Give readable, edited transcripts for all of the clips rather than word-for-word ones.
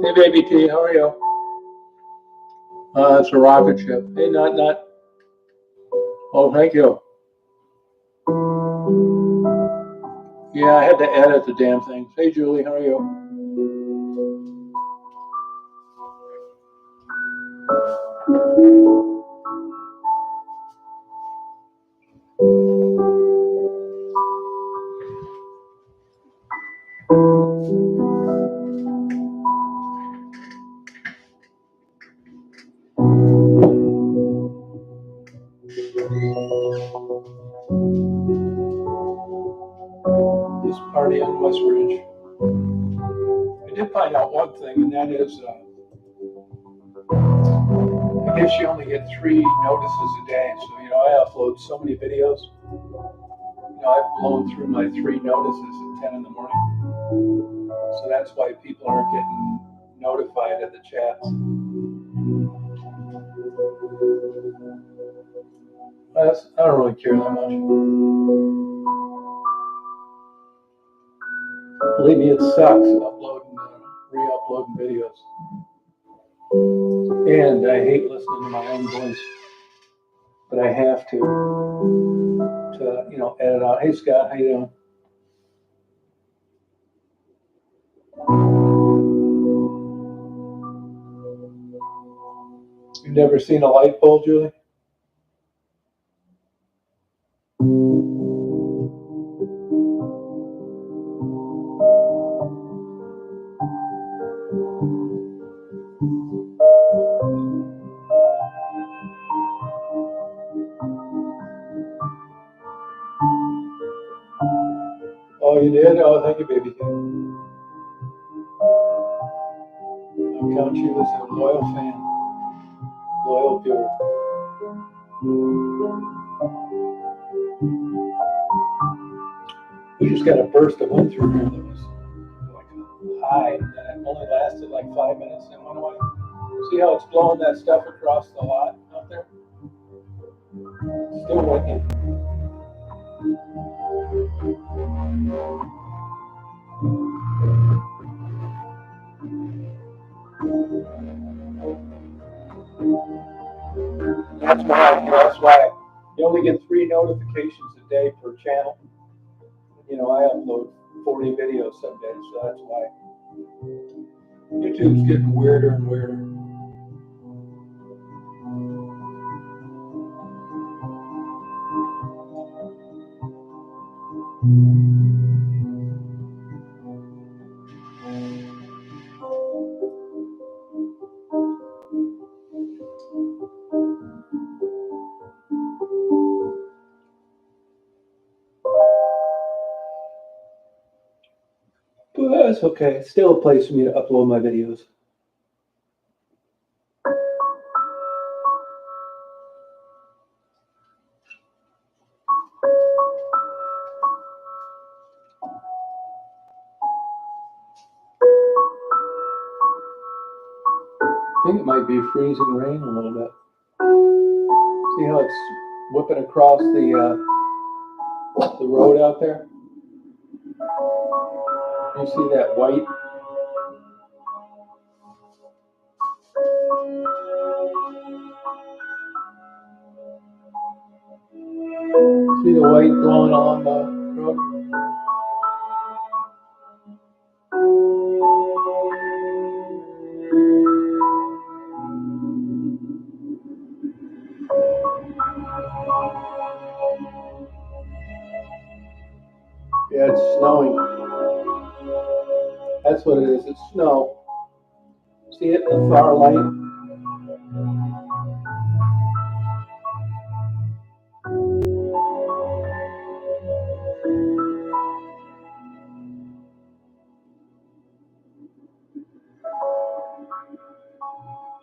Hey, baby T, how are you? It's a rocket ship. Hey, not. Oh, thank you. Yeah, I had to edit the damn thing. Hey, Julie, how are you? This party on West Ridge. I did find out one thing, and that is, I guess you only get 3 notices a day. So, I upload so many videos. I've blown through my 3 notices at 10 in the morning. So that's why people aren't getting notified of the chats. I don't really care that much. Believe me, it sucks re-uploading videos. And I hate listening to my own voice. But I have to edit out. Hey, Scott, how you doing? You've never seen a light pole, Julie? Oh, you did? Oh, thank you, baby. I'll count you as a loyal fan, loyal viewer. We just got a burst of wind through here that was like high, and it only lasted like 5 minutes and went away. See how it's blowing that stuff across the lot out there? Still windy. That's why, that's why you only get 3 notifications a day per channel. I upload 40 videos some days, so that's why. YouTube's getting weirder and weirder. But that's okay. It's still a place for me to upload my videos. I think it might be freezing rain a little bit. See how it's whipping across the road out there? You see that white? See the white blowing along the road? Yeah, it's snowing. That's what it is. It's snow. See it in the far light?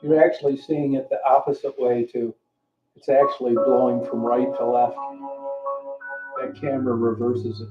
You're actually seeing it the opposite way too. It's actually blowing from right to left. That camera reverses it.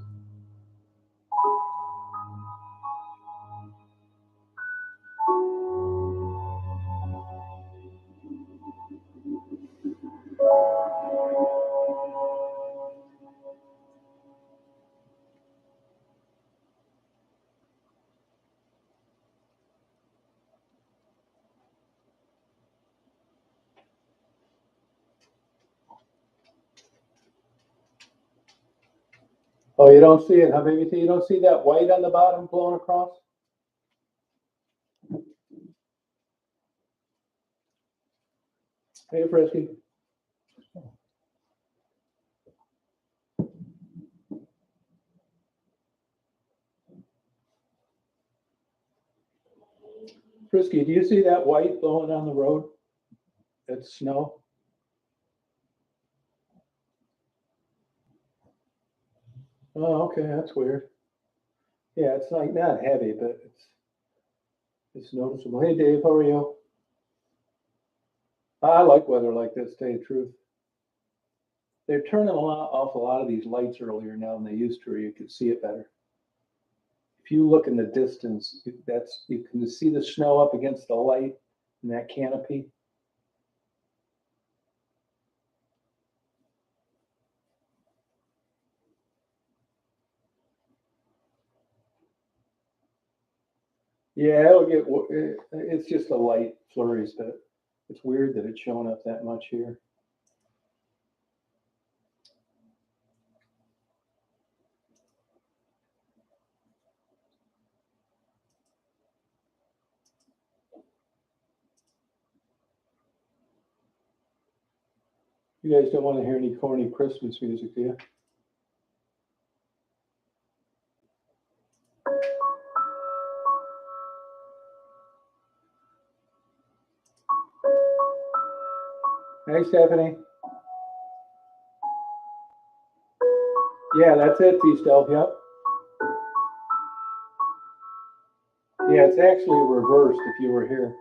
Oh, you don't see it, huh, baby? You don't see that white on the bottom blowing across? Hey, Frisky. Frisky, do you see that white blowing on the road? It's snow. Oh, okay, that's weird. Yeah, it's like not heavy, but it's noticeable. Hey, Dave, how are you? I like weather like this, to tell you the truth. They're turning off a lot of these lights earlier now than they used to, or you could see it better. If you look in the distance, you can see the snow up against the light in that canopy. Yeah, it's just a light flurries, but it's weird that it's showing up that much here. You guys don't want to hear any corny Christmas music, do you? Hey, Stephanie. Yeah, that's it, T-Stealth, yep. Yeah, it's actually reversed if you were here.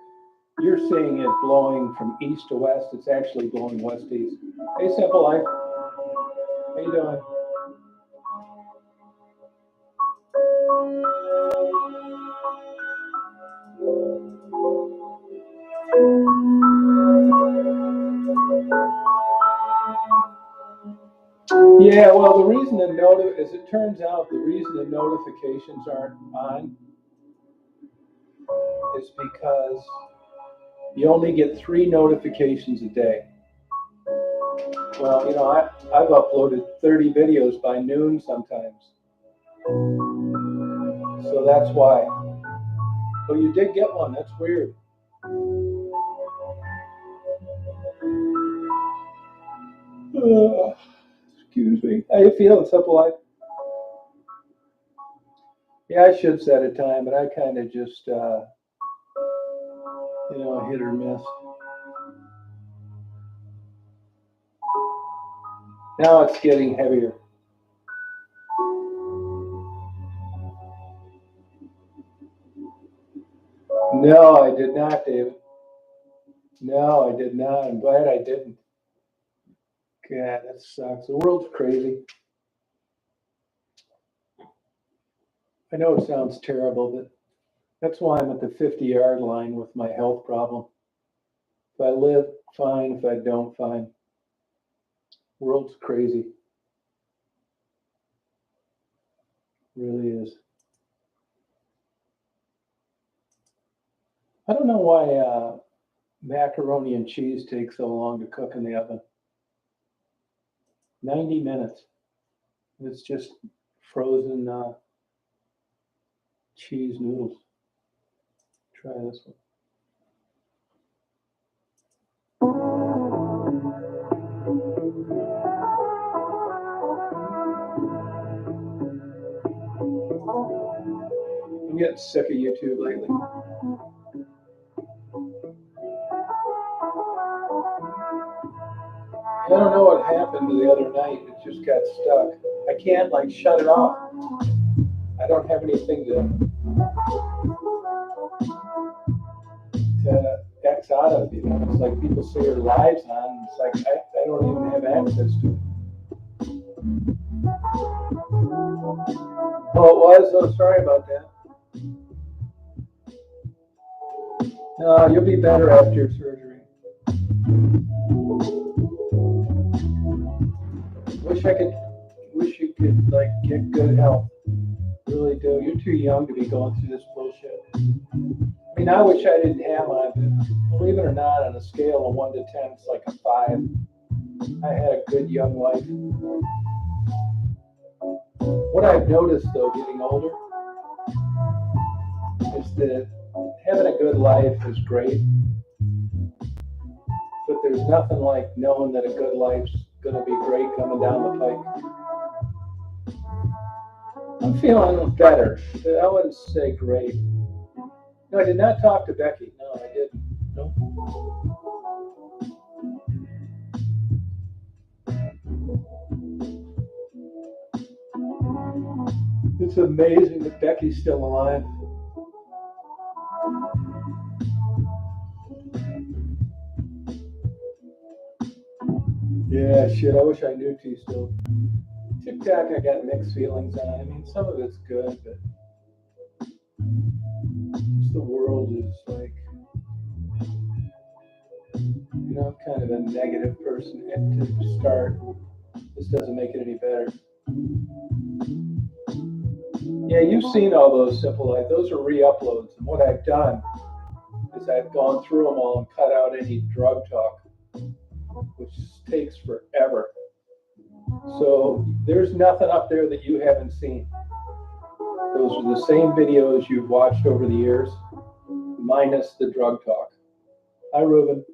You're seeing it blowing from east to west. It's actually blowing west to east. Hey, Simple Life. How you doing? Yeah, well, the reason as it turns out, the reason the notifications aren't on is because you only get 3 notifications a day. Well, I've uploaded 30 videos by noon sometimes. So that's why. Oh, you did get one. That's weird. Excuse me. How you feeling, Simple Life? Yeah, I should set a time, but I kind of just, hit or miss. Now it's getting heavier. No, I did not, David. No, I did not. I'm glad I didn't. God, that sucks. The world's crazy. I know it sounds terrible, but that's why I'm at the 50-yard line with my health problem. If I live, fine. If I don't, fine. World's crazy. It really is. I don't know why macaroni and cheese takes so long to cook in the oven. 90 minutes. It's just frozen cheese noodles. Try this one. I'm getting sick of YouTube lately. I don't know what happened the other night. It just got stuck. I can't shut it off. I don't have anything to X out of. It's like people say your live's on. It's like I don't even have access to it. Oh, it was? Oh, sorry about that. No, you'll be better after your surgery. Wish you could get good health. Really do. You're too young to be going through this bullshit. I mean, I wish I didn't have mine, but believe it or not, on a scale of 1 to 10, it's like a 5. I had a good young life. What I've noticed, though, getting older, is that having a good life is great, but there's nothing like knowing that a good life's going to be great coming down the pike. I'm feeling better. I wouldn't say great. No, I did not talk to Becky. No, I didn't. No. It's amazing that Becky's still alive. Yeah, shit, I wish I knew T still. TikTok, I got mixed feelings on. I mean, some of it's good, but just the world is kind of a negative person to start. This doesn't make it any better. Yeah, you've seen all those Simple Life. Those are re-uploads. And what I've done is I've gone through them all and cut out any drug talk, which takes forever. So there's nothing up there that you haven't seen. Those are the same videos you've watched over the years, minus the drug talk. Hi, Ruben.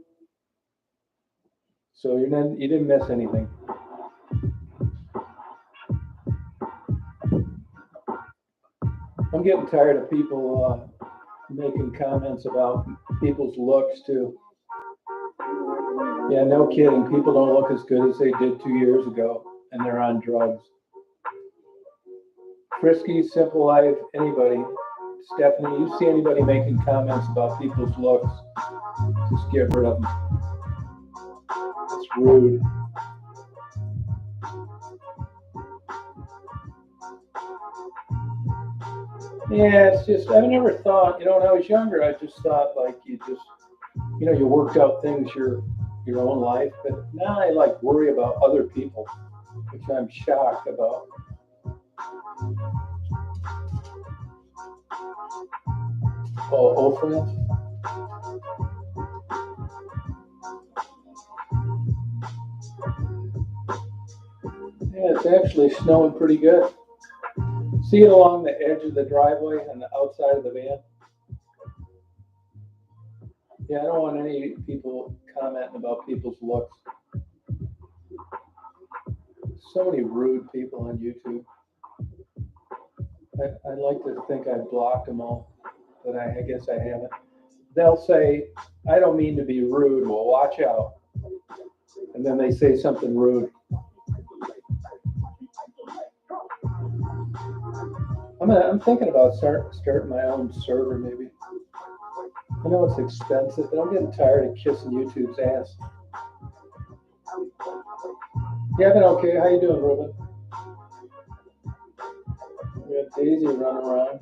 So you didn't miss anything. I'm getting tired of people making comments about people's looks too. Yeah, no kidding. People don't look as good as they did 2 years ago, and they're on drugs. Frisky, Simple Life, anybody. Stephanie, you see anybody making comments about people's looks, just get rid of them. It's rude. Yeah, it's just, I never thought, when I was younger, I just thought you worked out things your own life, but now I worry about other people, which I'm shocked about. Oh, old friends? Yeah, it's actually snowing pretty good. See it along the edge of the driveway and the outside of the van? Yeah, I don't want any people commenting about people's looks. So many rude people on YouTube. I'd like to think I've blocked them all, but I guess I haven't. They'll say, I don't mean to be rude, well, watch out. And then they say something rude. I'm thinking about starting my own server maybe. I know it's expensive, but I'm getting tired of kissing YouTube's ass. Yeah, I've been okay. How you doing, Ruben? We got Daisy running around.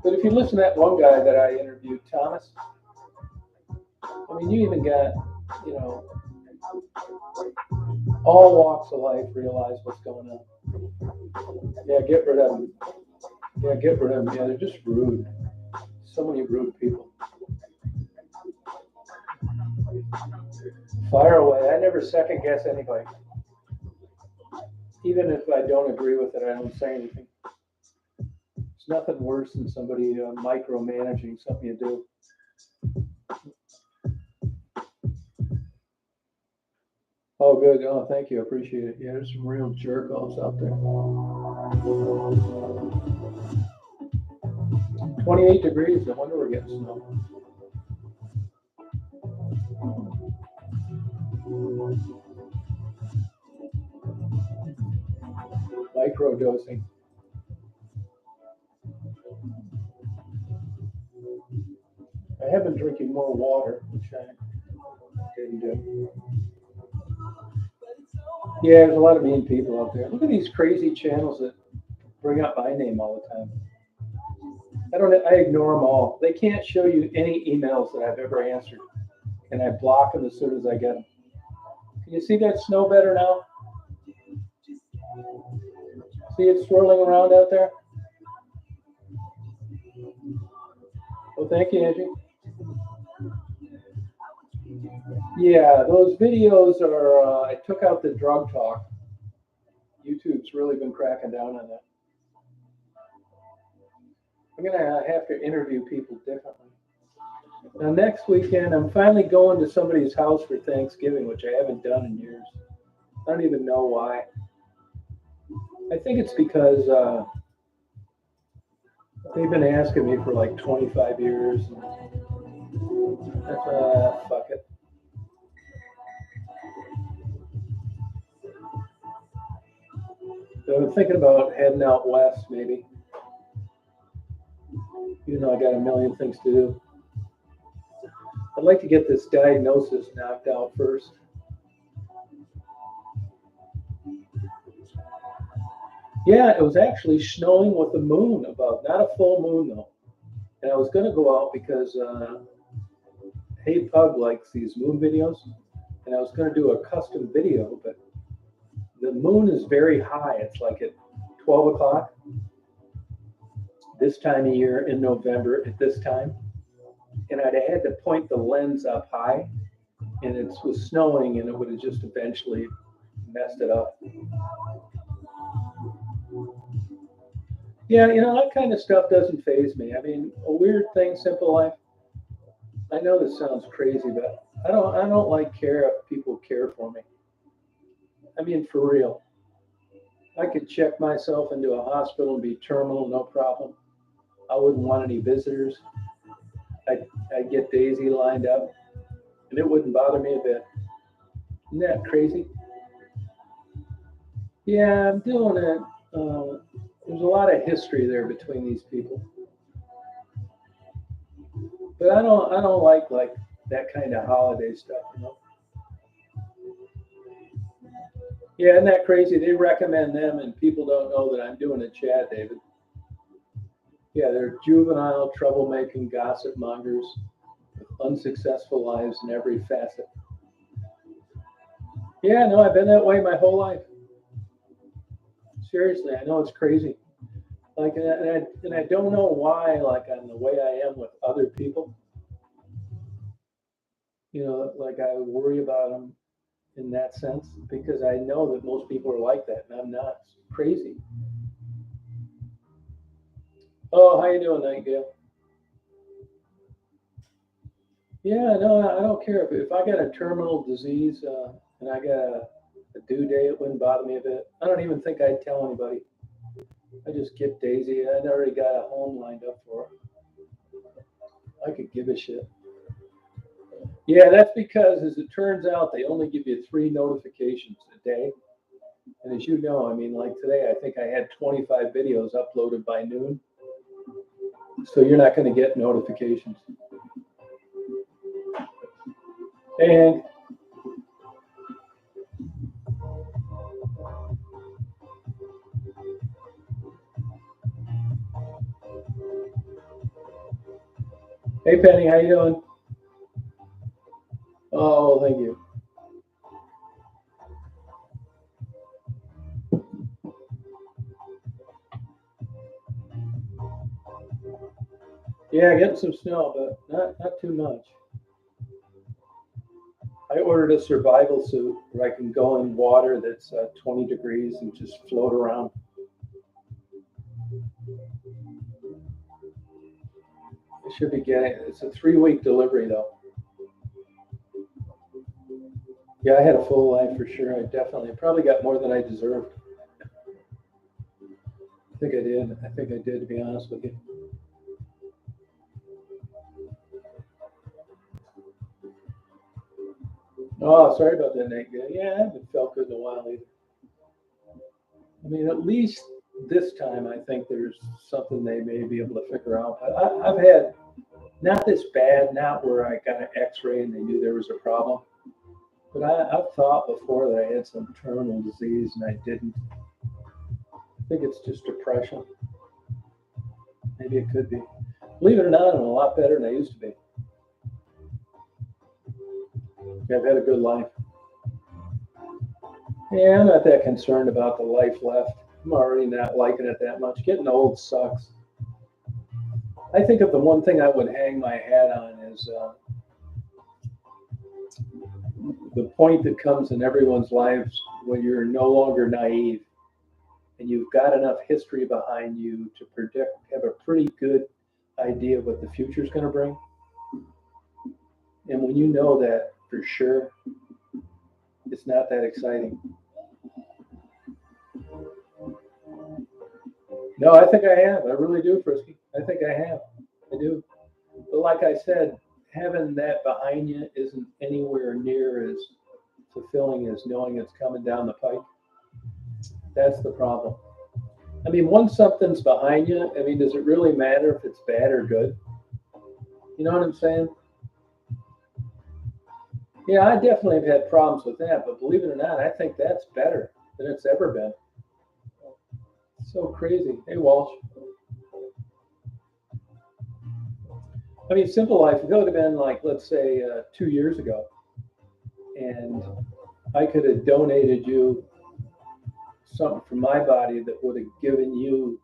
But if you listen to that one guy that I interviewed, Thomas, I mean, you even got, you know, all walks of life realize what's going on. Yeah, get rid of them. Yeah, get rid of them. Yeah, they're just rude. So many rude people. Fire away. I never second guess anybody. Even if I don't agree with it, I don't say anything. It's nothing worse than somebody micromanaging something you do. Oh, good. Oh, thank you. I appreciate it. Yeah, there's some real jerk-offs out there. 28 degrees. No wonder we're getting snow. Micro-dosing. I have been drinking more water, which I didn't do. Yeah, there's a lot of mean people out there. Look at these crazy channels that bring up my name all the time. I ignore them all. They can't show you any emails that I've ever answered, and I block them as soon as I get them. Can you see that snow better now? See it swirling around out there? Well, thank you, Angie. Yeah, those videos are, I took out the drug talk. YouTube's really been cracking down on that. I'm going to have to interview people differently. Now, next weekend, I'm finally going to somebody's house for Thanksgiving, which I haven't done in years. I don't even know why. I think it's because they've been asking me for like 25 years. Fuck it. So I'm thinking about heading out west, maybe. Even though I got a million things to do. I'd like to get this diagnosis knocked out first. Yeah, it was actually snowing with the moon above, not a full moon though. And I was going to go out because Hey Pug likes these moon videos, and I was going to do a custom video, but the moon is very high. It's like at 12 o'clock this time of year in November at this time. And I'd had to point the lens up high, and it was snowing, and it would have just eventually messed it up. Yeah, that kind of stuff doesn't faze me. I mean, a weird thing, simple life. I know this sounds crazy, but I don't like care if people care for me. I mean, for real. I could check myself into a hospital and be terminal, no problem. I wouldn't want any visitors. I'd get Daisy lined up, and it wouldn't bother me a bit. Isn't that crazy? Yeah, I'm doing it. There's a lot of history there between these people, but I don't like that kind of holiday stuff. Yeah, isn't that crazy? They recommend them, and people don't know that I'm doing a chat, David. Yeah, they're juvenile, troublemaking gossip mongers with unsuccessful lives in every facet. Yeah, no, I've been that way my whole life. Seriously, I know it's crazy. Like, and I don't know why. Like, I'm the way I am with other people. Like I worry about them in that sense, because I know that most people are like that, and I'm not crazy. Oh, how you doing, Nightingale? Yeah, no, I don't care if I got a terminal disease and I got a due date, it wouldn't bother me a bit. I don't even think I'd tell anybody. I just get Daisy. I already got a home lined up for her. I could give a shit. Yeah, that's because, as it turns out, they only give you 3 notifications a day. And as you know, I mean, like today, I think I had 25 videos uploaded by noon. So you're not going to get notifications. And hey, Penny, how you doing? Oh, thank you. Yeah, getting some snow, but not too much. I ordered a survival suit where I can go in water that's 20 degrees and just float around. I should be getting, it's a 3-week delivery though. Yeah, I had a full life for sure. I probably got more than I deserved. I think I did, to be honest with you. Oh, sorry about that, Nate. Yeah, I haven't felt good in a while either. I mean, at least this time, I think there's something they may be able to figure out. I've had not this bad, not where I got an X-ray and they knew there was a problem, but I've thought before that I had some terminal disease and I didn't. I think it's just depression. Maybe it could be. Believe it or not, I'm a lot better than I used to be. I've had a good life. Yeah, I'm not that concerned about the life left. I'm already not liking it that much. Getting old sucks. I think of the one thing I would hang my hat on is the point that comes in everyone's lives when you're no longer naive and you've got enough history behind you to predict, have a pretty good idea of what the future is going to bring. And when you know that for sure, it's not that exciting. No, I think I have. I really do, Frisky. I think I have. I do. But like I said, having that behind you isn't anywhere near as fulfilling as knowing it's coming down the pike. That's the problem. I mean, once something's behind you, I mean, does it really matter if it's bad or good? You know what I'm saying? Yeah, I definitely have had problems with that, but believe it or not, I think that's better than it's ever been. So crazy. Hey, Walsh. I mean, simple life, if it would have been like, let's say, 2 years ago, and I could have donated you something from my body that would have given you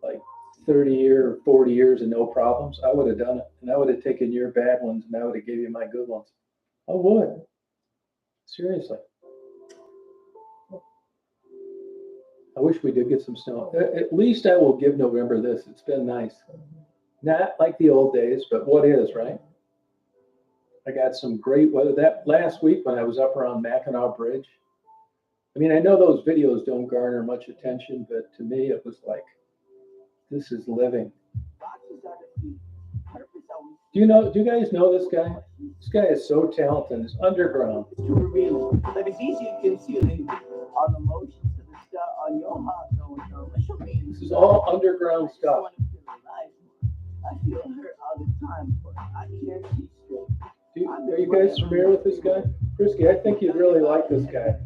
like 30 or 40 years and no problems, I would have done it. And I would have taken your bad ones and I would have given you my good ones. I would. Seriously. I wish we did get some snow. At least I will give November this. It's been nice. Not like the old days, but what is, right? I got some great weather. That last week when I was up around Mackinac Bridge, I mean, I know those videos don't garner much attention, but to me, it was like, this is living. Do you guys know this guy? This guy is so talented. It's underground. But it's easier concealing on emotions to the stuff on your heart. This is all underground stuff. I feel hurt all the time, but I can't see straight. Are you guys familiar with this guy? Frisky, I think you'd really like this guy.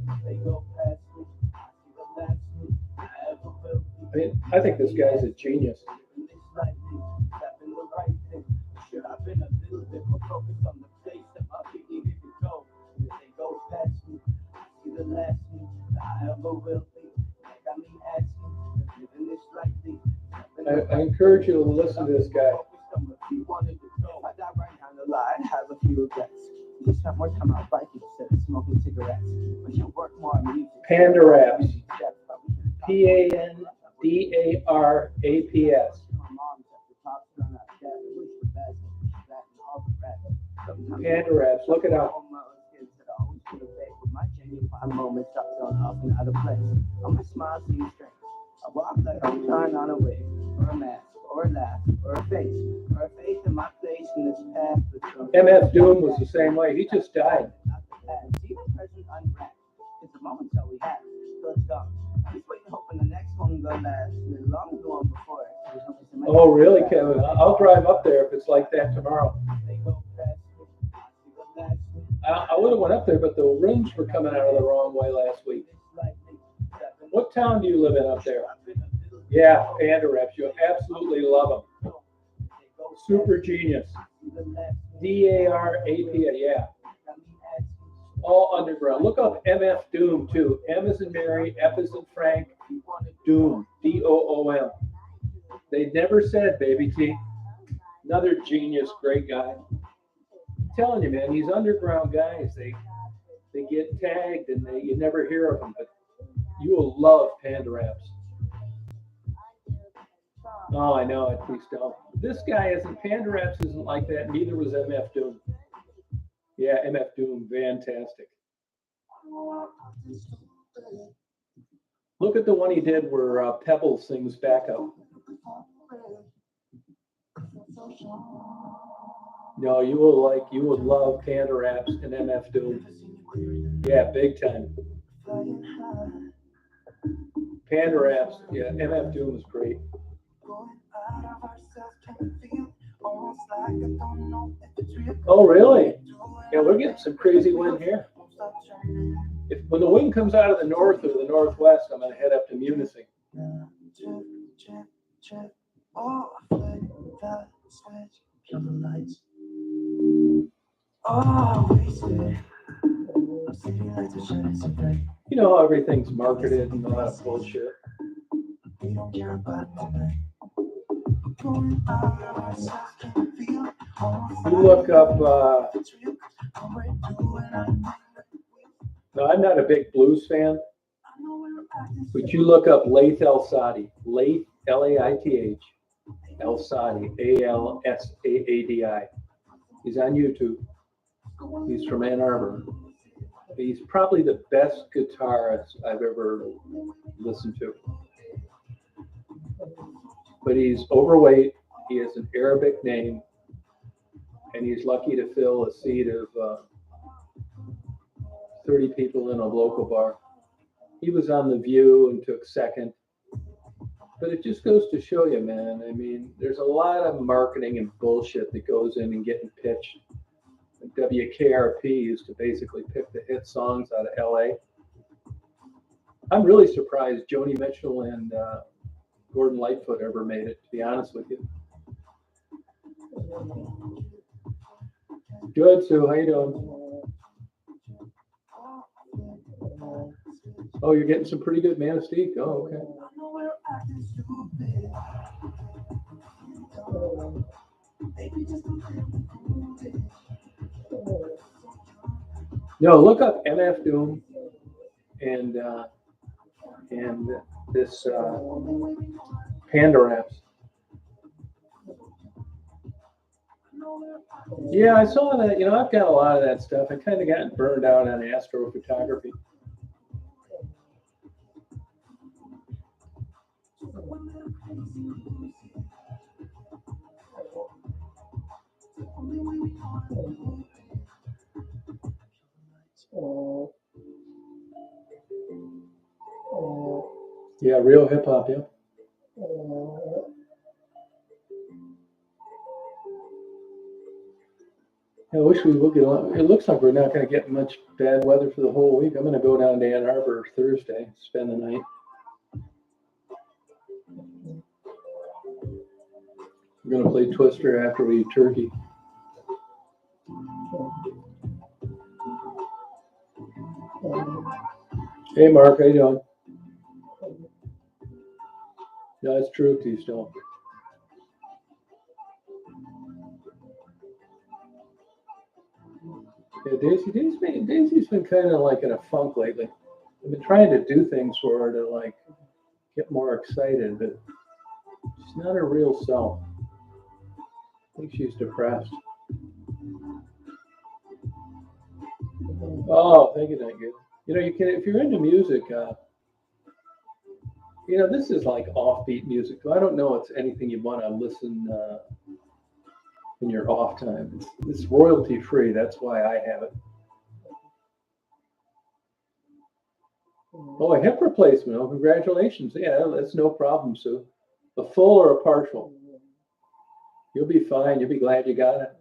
I mean, I think this guy's a genius. I encourage you to listen to this guy. I have a few regrets. This time, one time I fight you, said smoking cigarettes. We should work more on music. Pandaraps. Pandaraps. Pandaraps. Look it up. Moments start going off in other place. I'm a smile seems strange. I walk like I'm trying on a wave, or a mask, or a laugh, or a face in my place in this path. MF Doom was the same way. He just died. See the present unwrapped. It's the moment that we have. So it's gone. I'm just waiting, hoping the next one will last as long as the one before. Oh, really, Kevin? I'll drive up there if it's like that tomorrow. I would have went up there, but the rooms were coming out of the wrong way last week. What town do you live in up there? Yeah, Pandaraps. You absolutely love them. Super genius. DARAP. Yeah. All underground. Look up MF Doom too. M as in Mary, F as in Frank, Doom. DOOM. They never said Baby T. Another genius, great guy. I'm telling you, man, these underground guys, they get tagged and you never hear of them, but you will love Pandaraps. Oh, I know it. Please don't. This guy isn't. Pandaraps isn't like that. Neither was MF Doom. Yeah, MF Doom, fantastic. Look at the one he did where Pebbles sings backup. No, you will love Pandaraps and MF Doom. Yeah, big time. Pandaraps, yeah, MF Doom is great. Oh, really? Yeah, we're getting some crazy wind here. When the wind comes out of the north or the northwest, I'm going to head up to Munising. You know how everything's marketed and all that bullshit. You look up, no, I'm not a big blues fan, but you look up Laith El-Saadi, Laith, L-A-I-T-H, El-Saadi, A-L-S-A-A-D-I. He's on YouTube. He's from Ann Arbor. He's probably the best guitarist I've ever listened to. But he's overweight, he has an Arabic name, and he's lucky to fill a seat of 30 people in a local bar. He was on The View and took second. But it just goes to show you, man, I mean, there's a lot of marketing and bullshit that goes in and getting pitched. WKRP used to basically pick the hit songs out of LA. I'm really surprised Joni Mitchell and Gordon Lightfoot ever made it, to be honest with you. Good, Sue. How you doing? Oh, you're getting some pretty good Manistee. Oh, okay. No, look up MF Doom and this Pandaraps. Yeah, I saw that. You know, I've got a lot of that stuff. I kind of gotten burned out on astrophotography. Yeah, real hip hop, yeah. I wish we would get on. It looks like we're not going to get much bad weather for the whole week. I'm going to go down to Ann Arbor Thursday, spend the night. We're going to play Twister after we eat turkey. Hey, Mark, how you doing? No, it's true, T-Stone. Yeah, Daisy's been kind of like in a funk lately. I've been trying to do things for her to like get more excited, but she's not her real self. I think she's depressed. Oh, thank you, thank you. You know, you can if you're into music. You know, this is like offbeat music. I don't know it's anything you want to listen in your off time. It's royalty free. That's why I have it. Oh, a hip replacement. Oh, congratulations. Yeah, that's no problem, Sue. A full or a partial? You'll be fine. You'll be glad you got it.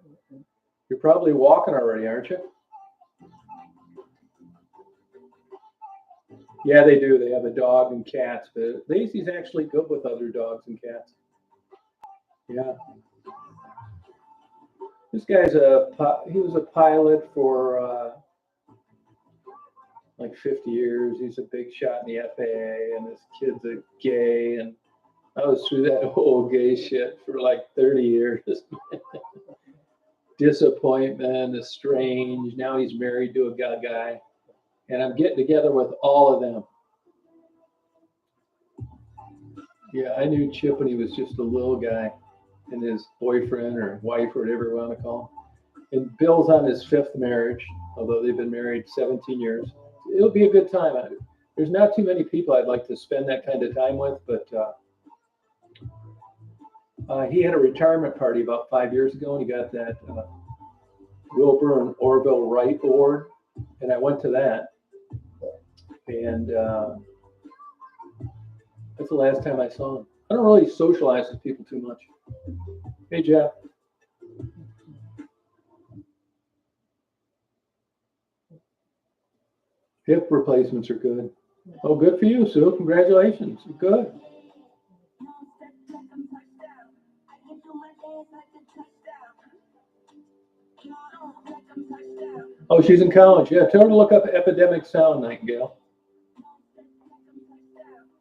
You're probably walking already, aren't you? Yeah, they do. They have a dog and cats, but Daisy's actually good with other dogs and cats. Yeah. This guy's he was a pilot for like 50 years. He's a big shot in the FAA, and his kid's a gay, and I was through that whole gay shit for like 30 years. Disappointment, estranged. Now he's married to a guy, and I'm getting together with all of them. Yeah, I knew Chip when he was just a little guy, and his boyfriend or wife or whatever you want to call him. And Bill's on his 5th marriage, although they've been married 17 years. It'll be a good time. There's not too many people I'd like to spend that kind of time with, but he had a retirement party about 5 years ago, and he got that Wilbur and Orville Wright Award, and I went to that. And that's the last time I saw him. I don't really socialize with people too much. Hey, Jeff. Hip replacements are good. Oh, good for you, Sue. Congratulations. Good. Oh, she's in college. Yeah, tell her to look up Epidemic Sound, Nightingale.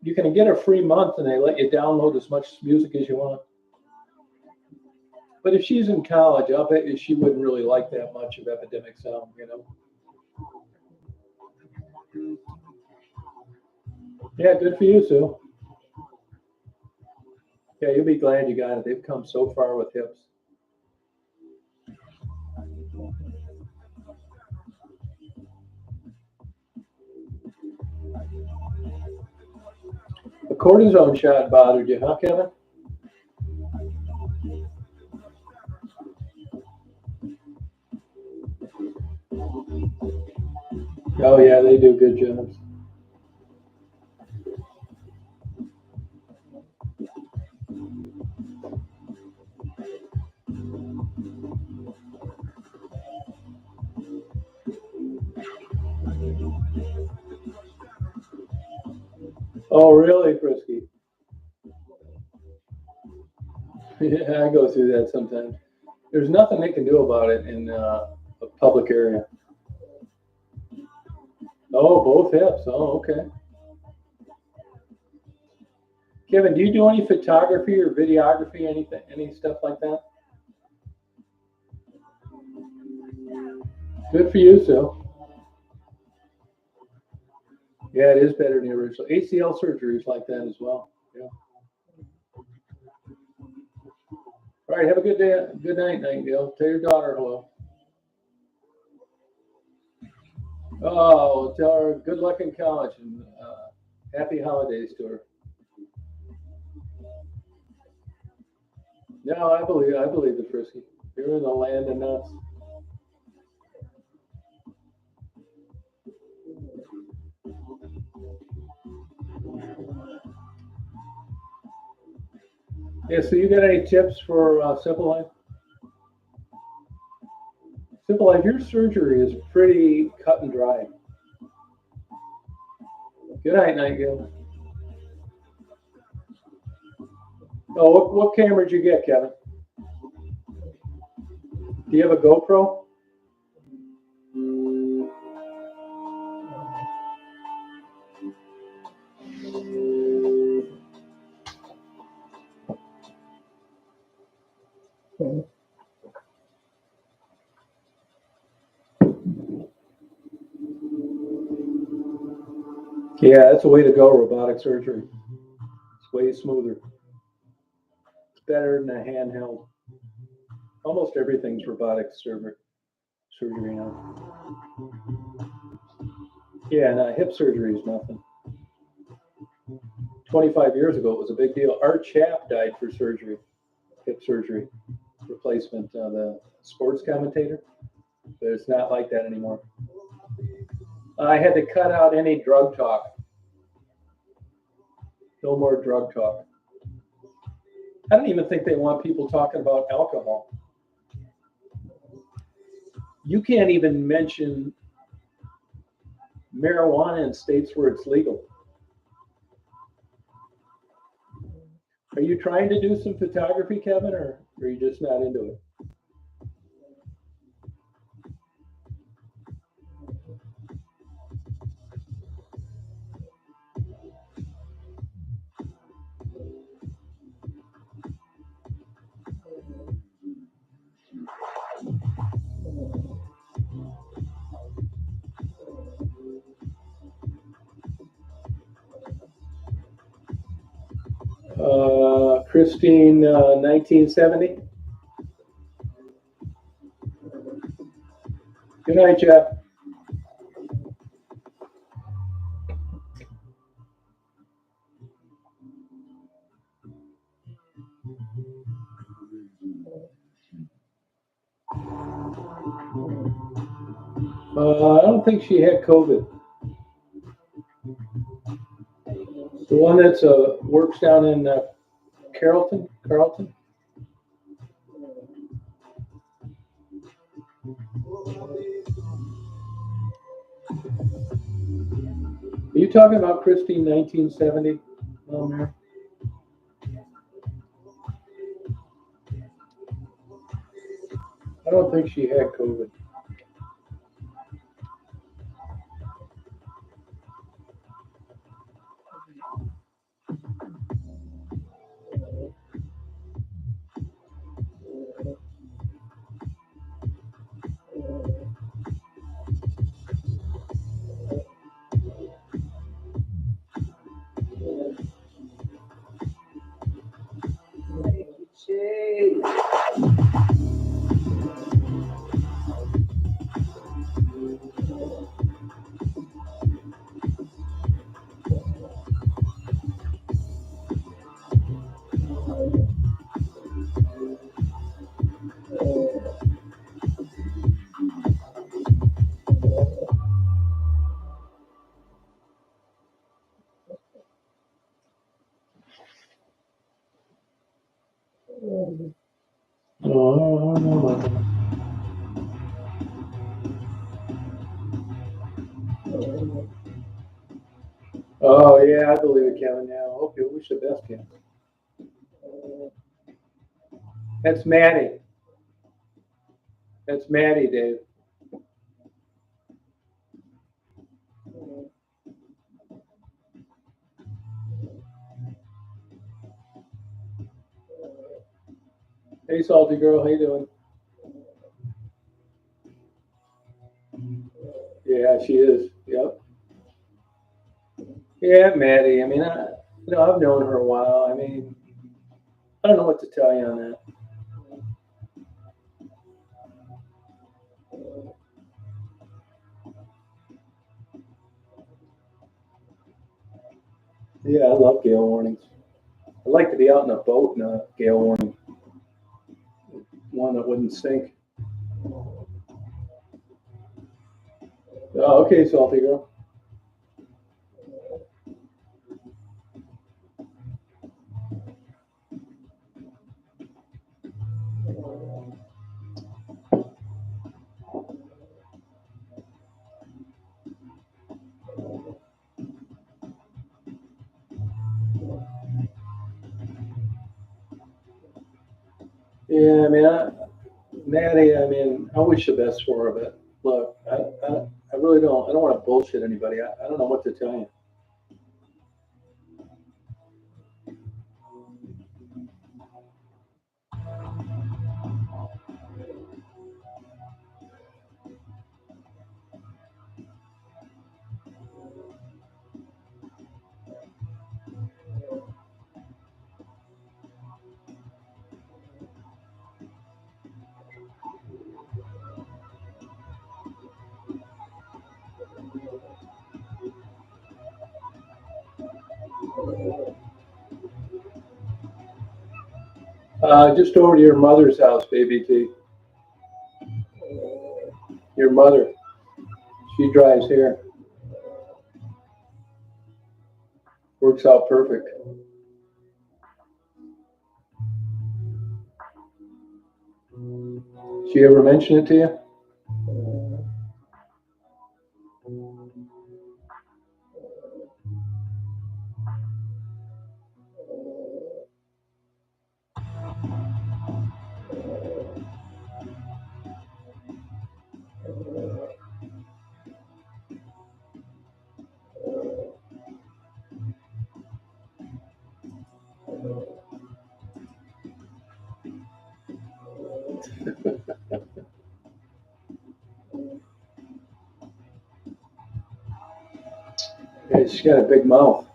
You can get a free month and they let you download as much music as you want. But if she's in college, I'll bet you she wouldn't really like that much of Epidemic Sound, you know? Yeah, good for you, Sue. Yeah, you'll be glad you got it. They've come so far with hips. The cortisone shot bothered you, huh, Kevin? Oh, yeah, they do good jobs. Oh, really, Frisky? Yeah, I go through that sometimes. There's nothing they can do about it in a public area. Oh, both hips. Oh, okay. Kevin, do you do any photography or videography, anything, any stuff like that? Good for you, Sue. Yeah, it is better than the original. ACL surgery is like that as well. Yeah. All right, have a good day. Good night, Nightingale. Tell your daughter hello. Oh, tell her good luck in college and happy holidays to her. No, I believe the Frisky. You're in the land of nuts. Yeah, so you got any tips for Simple Life? Simple Life, your surgery is pretty cut and dry. Good night, Nightingale. Oh, what camera did you get, Kevin? Do you have a GoPro? Yeah, that's a way to go, robotic surgery. It's way smoother. It's better than a handheld. Almost everything's robotic surgery now. Yeah, and hip surgery is nothing. 25 years ago, it was a big deal. Art Chap died for surgery, hip surgery replacement, the sports commentator. But it's not like that anymore. I had to cut out any drug talk. No more drug talk. I don't even think they want people talking about alcohol. You can't even mention marijuana in states where it's legal. Are you trying to do some photography, Kevin, or are you just not into it? Christine, 1970. Good night, Jeff. I don't think she had COVID. The one that's works down in Carrollton. Are you talking about Christine 1970? I don't think she had COVID. Oh, I don't know about that. Oh yeah, I believe it, Kevin. Yeah, I hope you wish the best, Kevin. That's Maddie. That's Maddie, Dave. Hey, salty girl, how you doing? Yeah, she is. Yep. Yeah, Maddie. I mean, I've known her a while. I mean, I don't know what to tell you on that. Yeah, I love gale warnings. I'd like to be out in a boat in a gale warning, one that wouldn't sink. Oh, okay, salty girl. Yeah, I mean, Maddie. I mean, I wish the best for her, but look, I really don't. I don't want to bullshit anybody. I don't know what to tell you. Just over to your mother's house, baby T. Your mother. She drives here. Works out perfect. She ever mention it to you? Yeah, she's got a big mouth.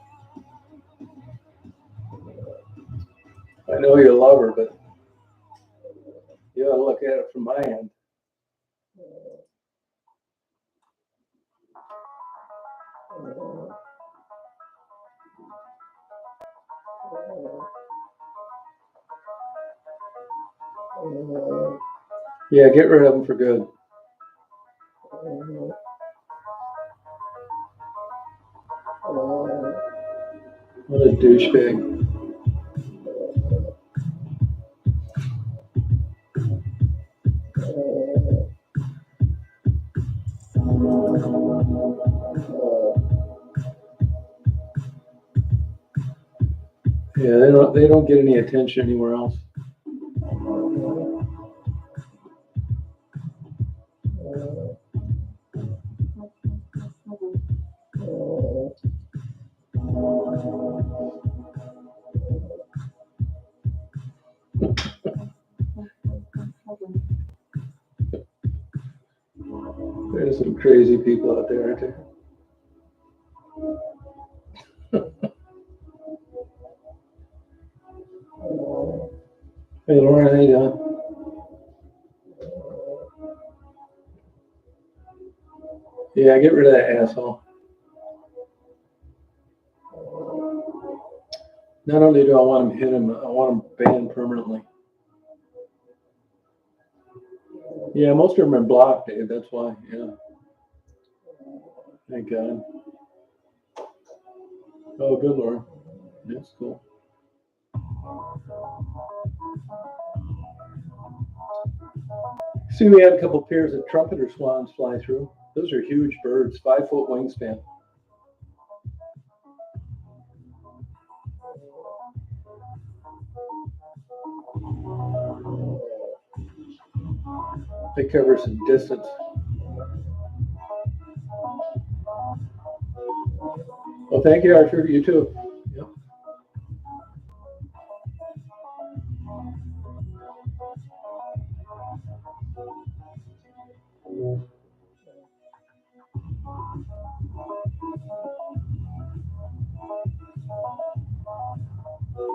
I know you love her, but you gotta look at it from my end. Yeah, get rid of them for good. What a douchebag. Yeah, they don't get any attention anywhere else. There's some crazy people out there, aren't there? Hey Lauren, how you doing? Yeah, get rid of that asshole. Not only do I want him hit him, I want him banned permanently. Yeah, most of them are blocked, Dave. That's why. Yeah. Thank God. Oh, good Lord. That's cool. See, we had a couple pairs of trumpeter swans fly through. Those are huge birds, 5-foot wingspan. They cover some distance. Well, thank you, Archer. You too. Yep.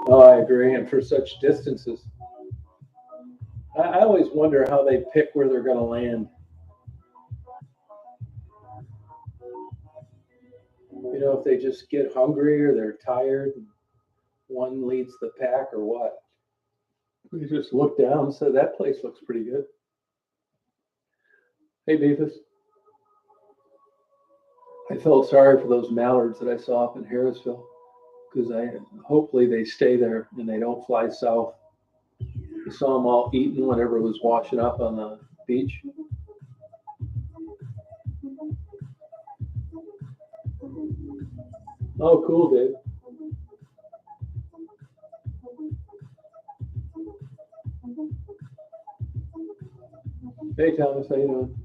Oh, I agree. And for such distances, I always wonder how they pick where they're going to land. You know, if they just get hungry or they're tired, one leads the pack or what. We just looked down and said, that place looks pretty good. Hey, Beefus. I felt sorry for those mallards that I saw up in Harrisville because hopefully they stay there and they don't fly south. I saw them all eating whenever it was washing up on the beach. Oh, cool, Dave. Hey, Thomas, how you doing?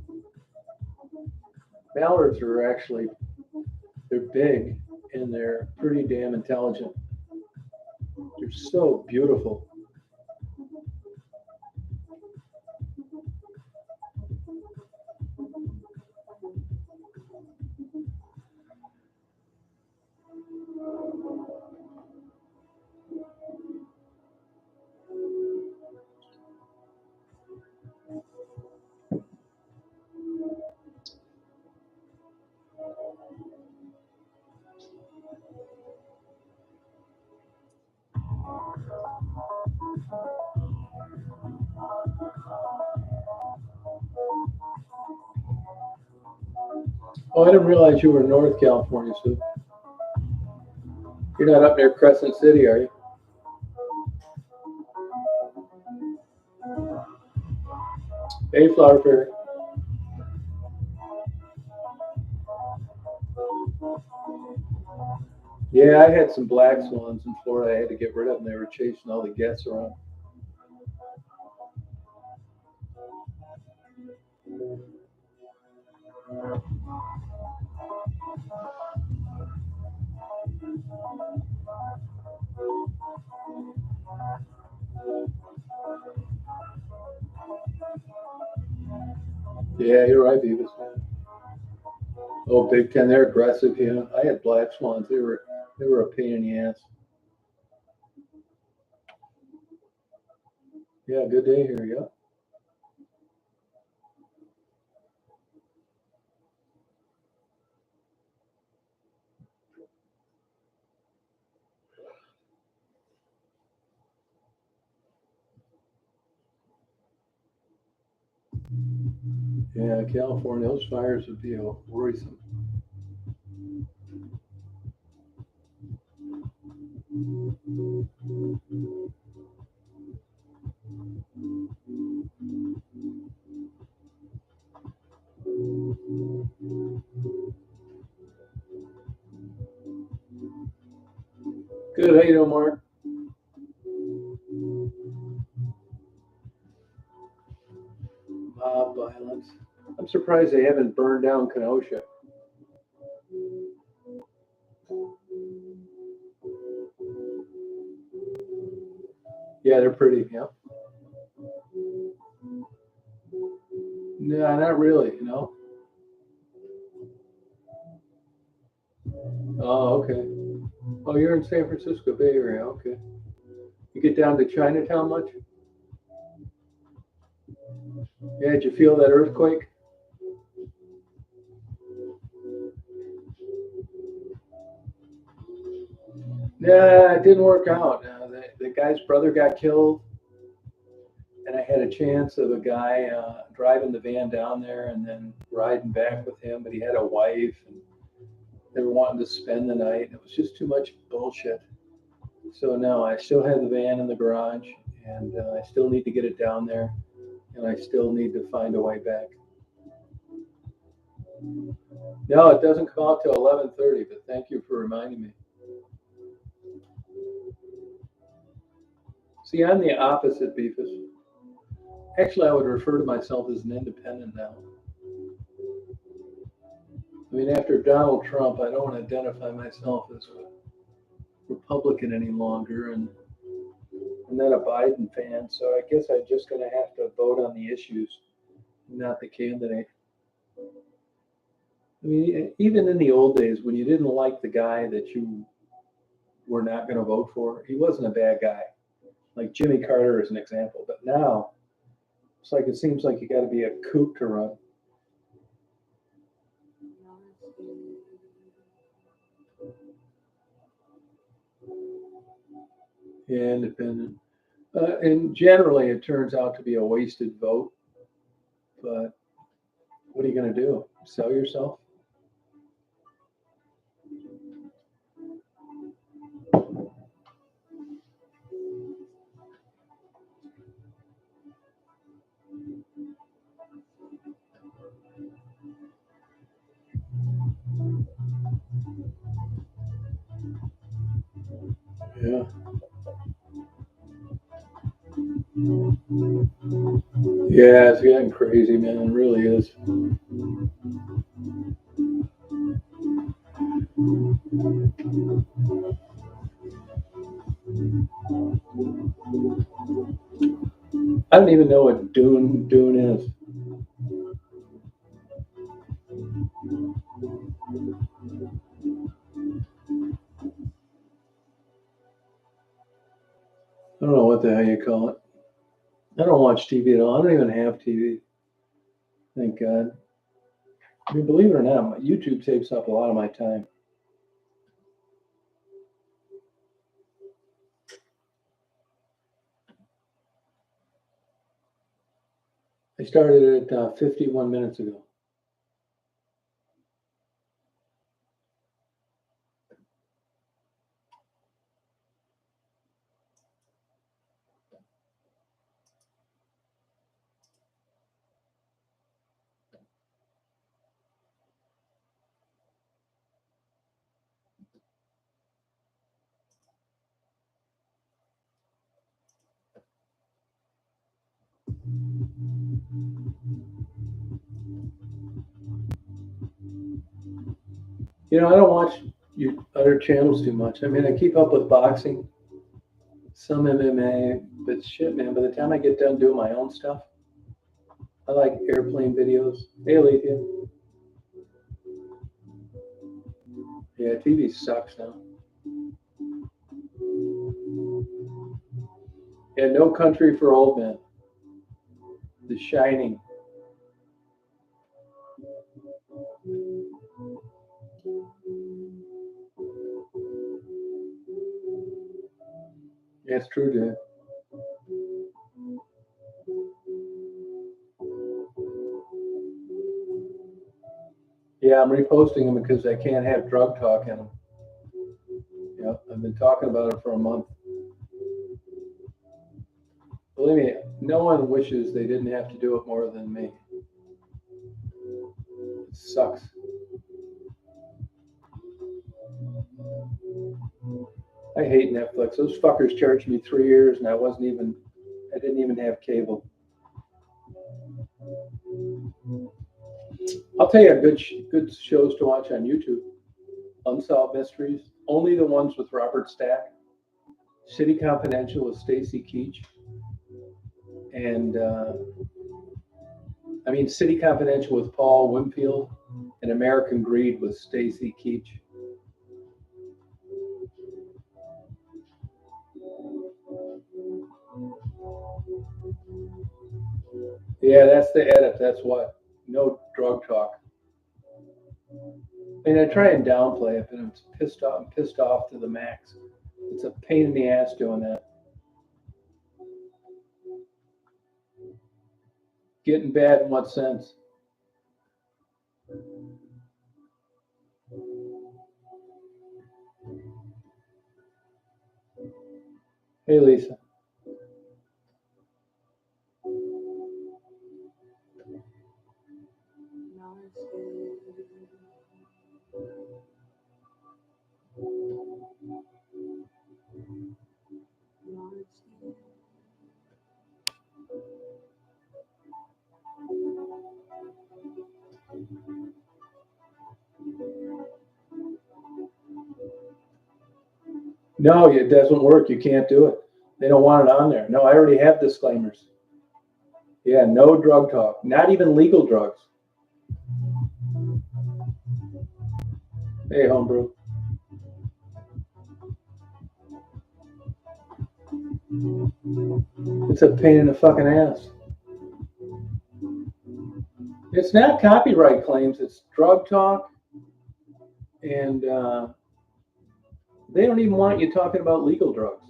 Mallards are actually, they're big and they're pretty damn intelligent. They're so beautiful. Oh, I didn't realize you were in North California, Sue. You're not up near Crescent City, are you? Hey, Flower Fairy. Yeah, I had some black swans in Florida. I had to get rid of them. They were chasing all the guests around. Yeah, you're right, Beavis. Oh, Big Ten, they're aggressive. Yeah, I had black swans. They were a pain in the ass. Yeah, good day here. Yeah. Yeah, California, those fires would be worrisome. Good. How you doing, Mark? Mob violence. I'm surprised they haven't burned down Kenosha. Yeah, they're pretty. Yeah. No, not really. Oh, okay. Oh, you're in San Francisco Bay Area. Okay. You get down to Chinatown much? Yeah. Did you feel that earthquake? Yeah, it didn't work out. The guy's brother got killed, and I had a chance of a guy driving the van down there and then riding back with him, but he had a wife, and they were wanting to spend the night. It was just too much bullshit. So no, I still have the van in the garage, and I still need to get it down there, and I still need to find a way back. No, it doesn't come out till 11:30, but thank you for reminding me. See, I'm the opposite, Beefus. Actually, I would refer to myself as an independent now. I mean, after Donald Trump, I don't identify myself as a Republican any longer, and I'm not a Biden fan, so I guess I'm just going to have to vote on the issues, not the candidate. I mean, even in the old days, when you didn't like the guy that you were not going to vote for, he wasn't a bad guy. Like Jimmy Carter is an example. But now, it's like it seems like you got to be a kook to run. Yeah, independent. And generally, it turns out to be a wasted vote. But what are you going to do? Sell yourself? Yeah. Yeah, it's getting crazy, man. It really is. I don't even know what Dune is. I don't know what the hell you call it. I don't watch TV at all. I don't even have TV. Thank God. I mean, believe it or not, YouTube takes up a lot of my time. I started it 51 minutes ago. You know, I don't watch other channels too much. I mean, I keep up with boxing, some MMA, but shit, man, by the time I get done doing my own stuff, I like airplane videos. Hey, Alethea. Yeah, TV sucks now. Yeah, No Country for Old Men. The Shining. Yeah, it's true, dude. Yeah, I'm reposting them because I can't have drug talk in them. Yeah, I've been talking about it for a month. Believe me, no one wishes they didn't have to do it more than me. It sucks. I hate Netflix. Those fuckers charged me 3 years and I didn't even have cable. I'll tell you good shows to watch on YouTube. Unsolved Mysteries, only the ones with Robert Stack. City Confidential with Stacy Keach. And City Confidential with Paul Winfield and American Greed with Stacy Keach. Yeah, that's the edit. That's what. No drug talk. I mean, I try and downplay it, but I'm pissed off to the max. It's a pain in the ass doing that. Getting bad in what sense? Hey, Lisa. No, it doesn't work. You can't do it. They don't want it on there. No, I already have disclaimers. Yeah, no drug talk. Not even legal drugs. Hey, homebrew. It's a pain in the fucking ass. It's not copyright claims. It's drug talk. And they don't even want you talking about legal drugs.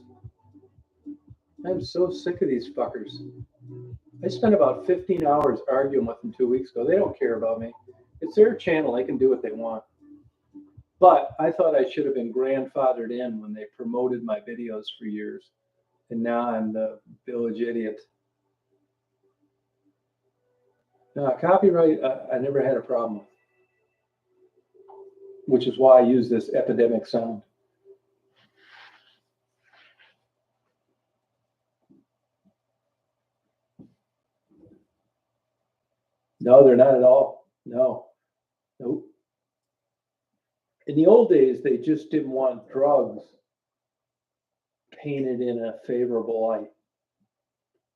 I'm so sick of these fuckers. I spent about 15 hours arguing with them 2 weeks ago. They don't care about me. It's their channel. They can do what they want. But I thought I should have been grandfathered in when they promoted my videos for years. And now I'm the village idiot. No, copyright, I never had a problem with, which is why I use this epidemic sound. No, they're not at all. No. Nope. In the old days, they just didn't want drugs painted in a favorable light.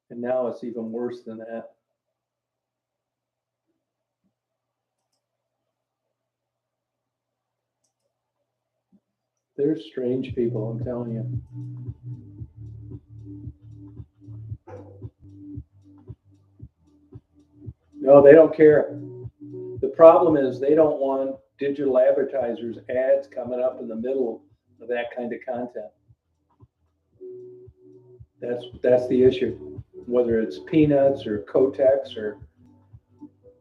And now it's even worse than that. They're strange people, I'm telling you. No, they don't care. The problem is they don't want digital advertisers' ads coming up in the middle of that kind of content. That's the issue. Whether it's peanuts or Kotex or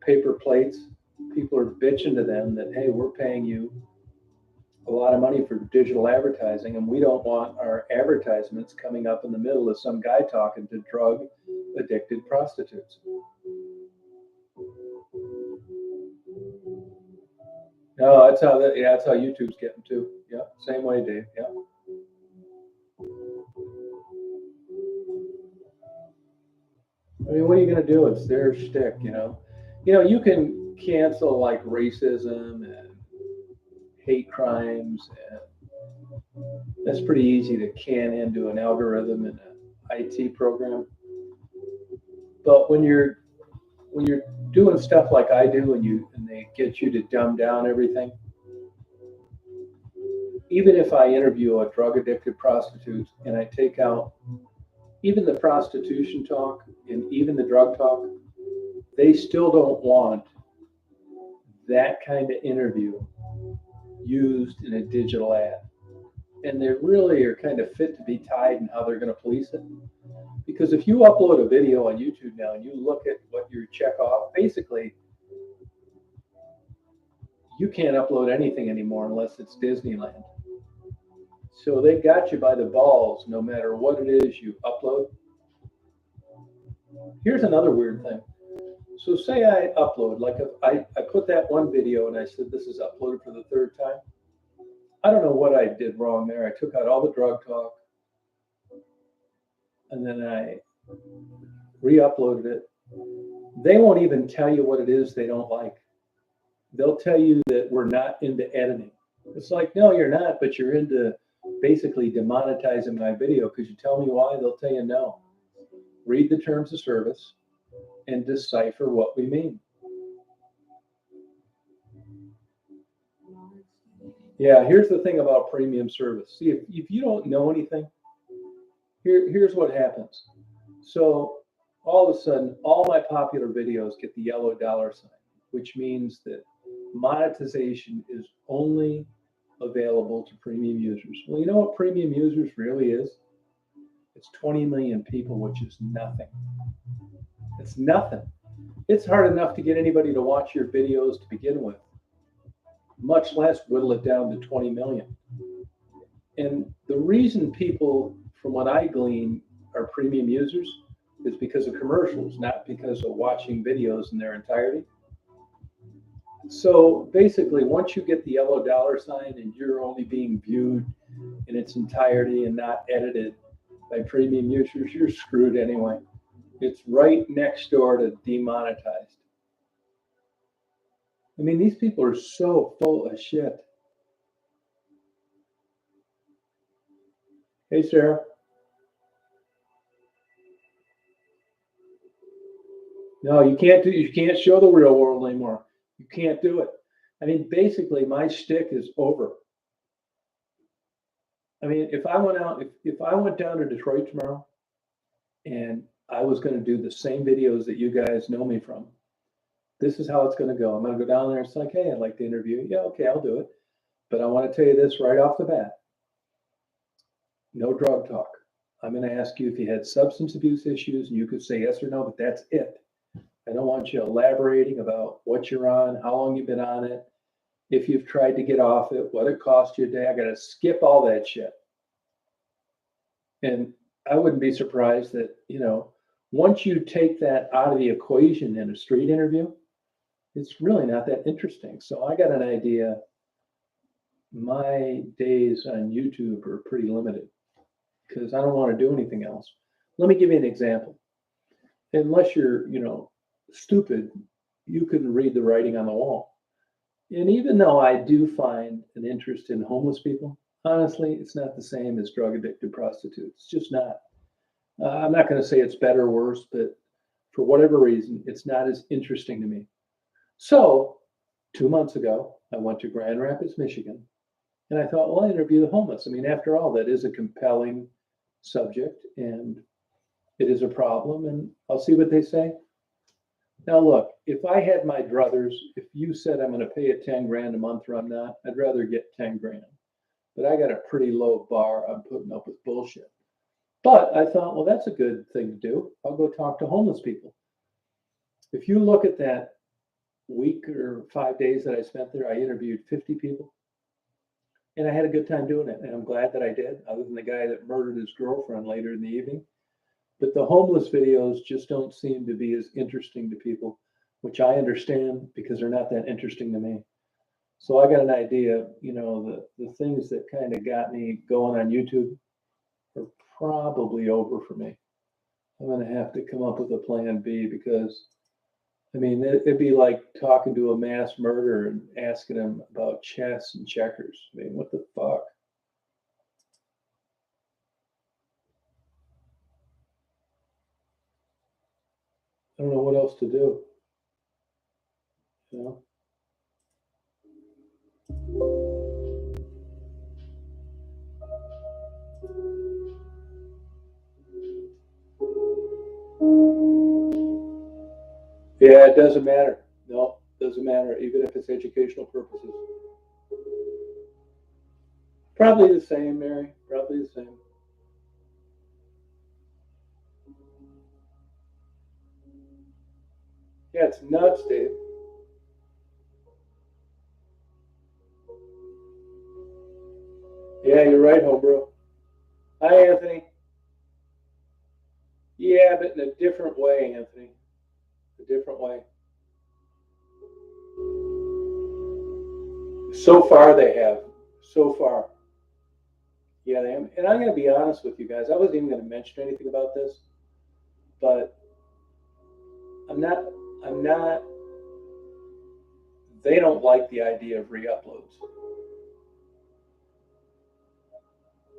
paper plates, people are bitching to them that, hey, we're paying you a lot of money for digital advertising, and we don't want our advertisements coming up in the middle of some guy talking to drug addicted prostitutes. No, that's how YouTube's getting too. Yeah, same way, Dave. Yeah. I mean, what are you going to do? It's their shtick, you know. You know, you can cancel like racism and hate crimes, and that's pretty easy to can into an algorithm in an IT program. But when you're doing stuff like I do, and they get you to dumb down everything, even if I interview a drug addicted prostitute and I take out even the prostitution talk and even the drug talk, they still don't want that kind of interview used in a digital ad. And they really are kind of fit to be tied in how they're going to police it. Because if you upload a video on YouTube now and you look at what you check off, basically you can't upload anything anymore unless it's Disneyland. So they got you by the balls no matter what it is you upload. Here's another weird thing. So say I upload, like if I put that one video and I said this is uploaded for the third time. I don't know what I did wrong there. I took out all the drug talk and then I re-uploaded it. They won't even tell you what it is they don't like. They'll tell you that we're not into editing. It's like, no, you're not, but you're into basically demonetizing my video because you tell me why, they'll tell you no. Read the terms of service and decipher what we mean. Yeah, here's the thing about premium service. See, if you don't know anything, here's what happens. So all of a sudden, all my popular videos get the yellow dollar sign, which means that monetization is only available to premium users. Well, you know what premium users really is? It's 20 million people, which is nothing. It's nothing. It's hard enough to get anybody to watch your videos to begin with, much less whittle it down to 20 million. And the reason people, from what I glean, are premium users is because of commercials, not because of watching videos in their entirety. So basically, once you get the yellow dollar sign and you're only being viewed in its entirety and not edited by premium users, you're screwed anyway. It's right next door to demonetized. I mean, these people are so full of shit. Hey, Sarah. No, you can't show the real world anymore. You can't do it. I mean, basically, my shtick is over. I mean, if I went out, if I went down to Detroit tomorrow and I was going to do the same videos that you guys know me from, this is how it's going to go. I'm going to go down there. It's like, hey, I'd like to interview you. Yeah, okay, I'll do it. But I want to tell you this right off the bat. No drug talk. I'm going to ask you if you had substance abuse issues, and you could say yes or no, but that's it. I don't want you elaborating about what you're on, how long you've been on it, if you've tried to get off it, what it cost you a day. I got to skip all that shit. And I wouldn't be surprised that, once you take that out of the equation in a street interview, it's really not that interesting. So I got an idea. My days on YouTube are pretty limited because I don't want to do anything else. Let me give you an example. Unless you're, stupid, you can read the writing on the wall. And even though I do find an interest in homeless people, honestly, it's not the same as drug addicted prostitutes. It's just not. I'm not going to say it's better or worse, but for whatever reason, it's not as interesting to me. So 2 months ago, I went to Grand Rapids, Michigan, and I thought, well, I'll interview the homeless. I mean, after all, that is a compelling subject and it is a problem, and I'll see what they say. Now, look, if I had my druthers, if you said I'm going to pay you 10 grand a month or I'm not, I'd rather get 10 grand. But I got a pretty low bar. I'm putting up with bullshit. But I thought, well, that's a good thing to do. I'll go talk to homeless people. If you look at that week or 5 days that I spent there, I interviewed 50 people. And I had a good time doing it. And I'm glad that I did, other than the guy that murdered his girlfriend later in the evening. But the homeless videos just don't seem to be as interesting to people, which I understand because they're not that interesting to me. So I got an idea, the things that kind of got me going on YouTube are probably over for me. I'm going to have to come up with a plan B because, I mean, it'd be like talking to a mass murderer and asking him about chess and checkers. I mean, what the fuck? I don't know what else to do. You know? Yeah, it doesn't matter. No, doesn't matter, even if it's educational purposes. Probably the same, Mary. Probably the same. Yeah, it's nuts, Dave. Yeah, you're right, homebrew. Hi, Anthony. Yeah, but in a different way, Anthony. A different way. So far, they have. So far. Yeah, they have. And I'm going to be honest with you guys. I wasn't even going to mention anything about this, but I'm not. I'm not. They don't like the idea of re-uploads.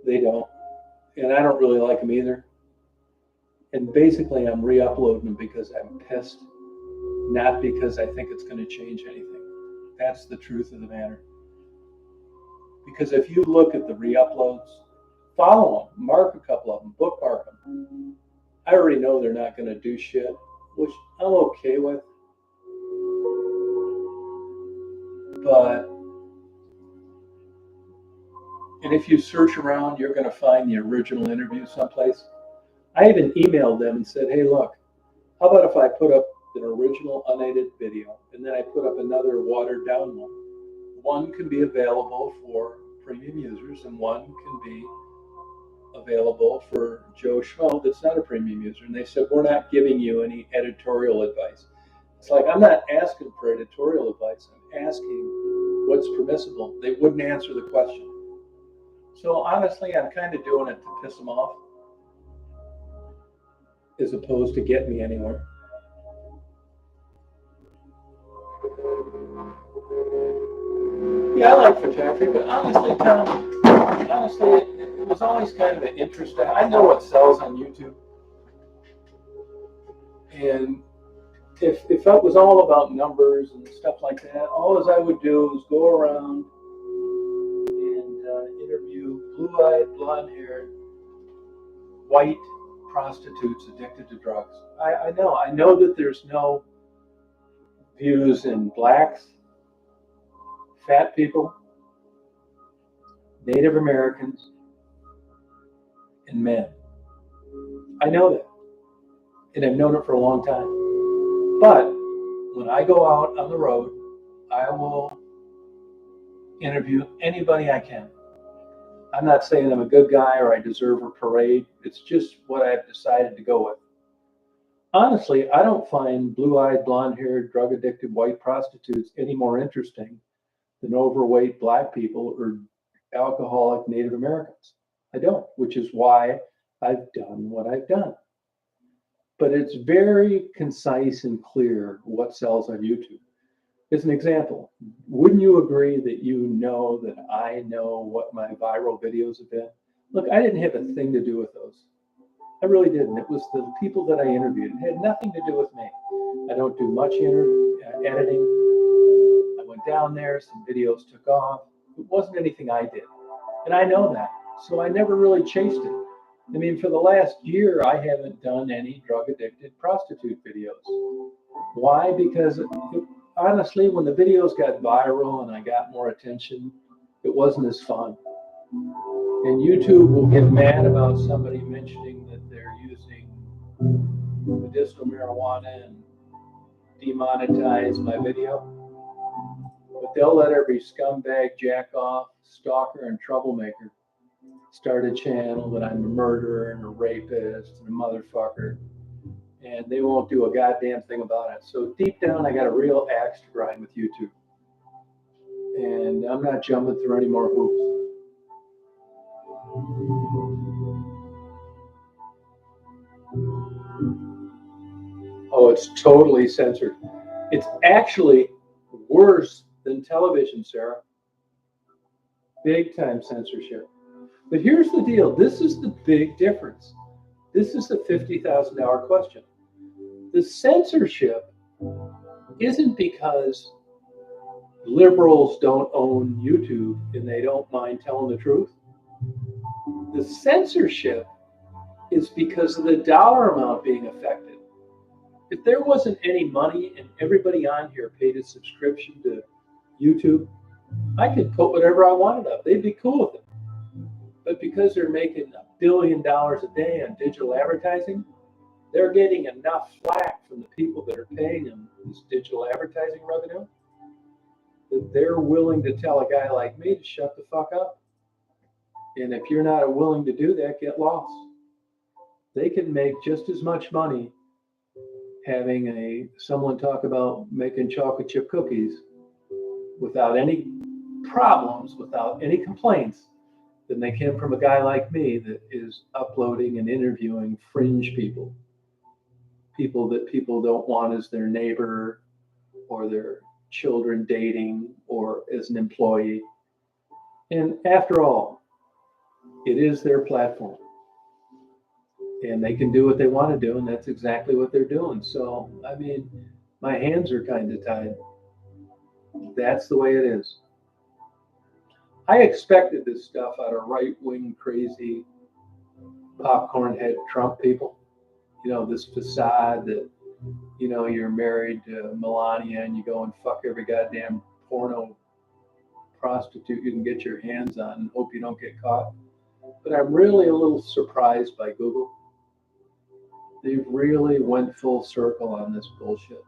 They don't. And I don't really like them either. And basically, I'm re-uploading them because I'm pissed, not because I think it's going to change anything. That's the truth of the matter. Because if you look at the re-uploads, follow them, mark a couple of them, bookmark them. I already know they're not going to do shit, which I'm okay with. But, and if you search around, you're going to find the original interview someplace. I even emailed them and said, hey, look, how about if I put up an original unedited video and then I put up another watered down one? One can be available for premium users and one can be available for Joe Schmo that's not a premium user. And they said, we're not giving you any editorial advice. It's like, I'm not asking for editorial advice. I'm asking what's permissible. They wouldn't answer the question. So honestly, I'm kind of doing it to piss them off as opposed to get me anywhere. Yeah, I like photography, but honestly, Tom, it was always kind of an interest. I know what sells on YouTube. And if it was all about numbers and stuff like that, all I would do is go around and interview blue-eyed, blonde-haired, white prostitutes addicted to drugs. I know that there's no views in blacks, fat people, Native Americans, and men. I know that, and I've known it for a long time. But when I go out on the road, I will interview anybody I can. I'm not saying I'm a good guy or I deserve a parade. It's just what I've decided to go with. Honestly, I don't find blue-eyed, blonde-haired, drug-addicted white prostitutes any more interesting than overweight black people or alcoholic Native Americans. I don't, which is why I've done what I've done. But it's very concise and clear what sells on YouTube. As an example, wouldn't you agree that you know that I know what my viral videos have been? Look, I didn't have a thing to do with those. I really didn't. It was the people that I interviewed. It had nothing to do with me. I don't do much editing. I went down there, some videos took off. It wasn't anything I did. And I know that. So I never really chased it. I mean, for the last year, I haven't done any drug-addicted prostitute videos. Why? Because honestly, when the videos got viral and I got more attention, it wasn't as fun. And YouTube will get mad about somebody mentioning that they're using medicinal marijuana and demonetize my video. But they'll let every scumbag, jack-off, stalker, and troublemaker start a channel that I'm a murderer and a rapist and a motherfucker. And they won't do a goddamn thing about it. So deep down, I got a real axe to grind with YouTube. And I'm not jumping through any more hoops. it's totally censored. It's actually worse than television, Sarah. Big time censorship. But here's the deal. This is the big difference. This is the $50,000 question. The censorship isn't because liberals don't own YouTube and they don't mind telling the truth. The censorship is because of the dollar amount being affected. If there wasn't any money and everybody on here paid a subscription to YouTube, I could put whatever I wanted up. They'd be cool with it. But because they're making $1 billion a day on digital advertising, they're getting enough flack from the people that are paying them this digital advertising revenue that they're willing to tell a guy like me to shut the fuck up. And if you're not willing to do that, get lost. They can make just as much money having someone talk about making chocolate chip cookies without any problems, without any complaints, than they can from a guy like me that is uploading and interviewing fringe people that people don't want as their neighbor or their children dating or as an employee. And after all, it is their platform. And they can do what they want to do, and that's exactly what they're doing. So, I mean, my hands are kind of tied. That's the way it is. I expected this stuff out of right-wing, crazy, popcorn head Trump people. You know, this facade that, you know, you're married to Melania and you go and fuck every goddamn porno prostitute you can get your hands on and hope you don't get caught. But I'm really a little surprised by Google. They've really went full circle on this bullshit.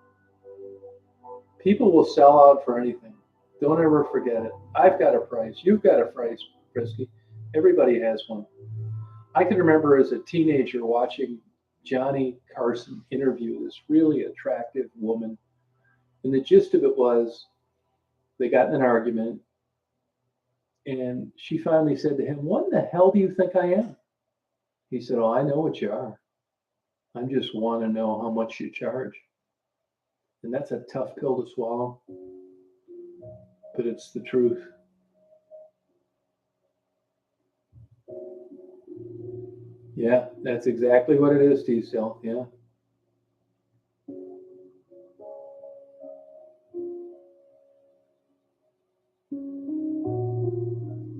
People will sell out for anything. Don't ever forget it. I've got a price. You've got a price, Christy. Everybody has one. I can remember as a teenager watching Johnny Carson interview this really attractive woman. And the gist of it was they got in an argument. And she finally said to him, "What in the hell do you think I am?" He said, "Oh, I know what you are. I just want to know how much you charge." And that's a tough pill to swallow, but it's the truth. Yeah, that's exactly what it is, T-Cell. Yeah.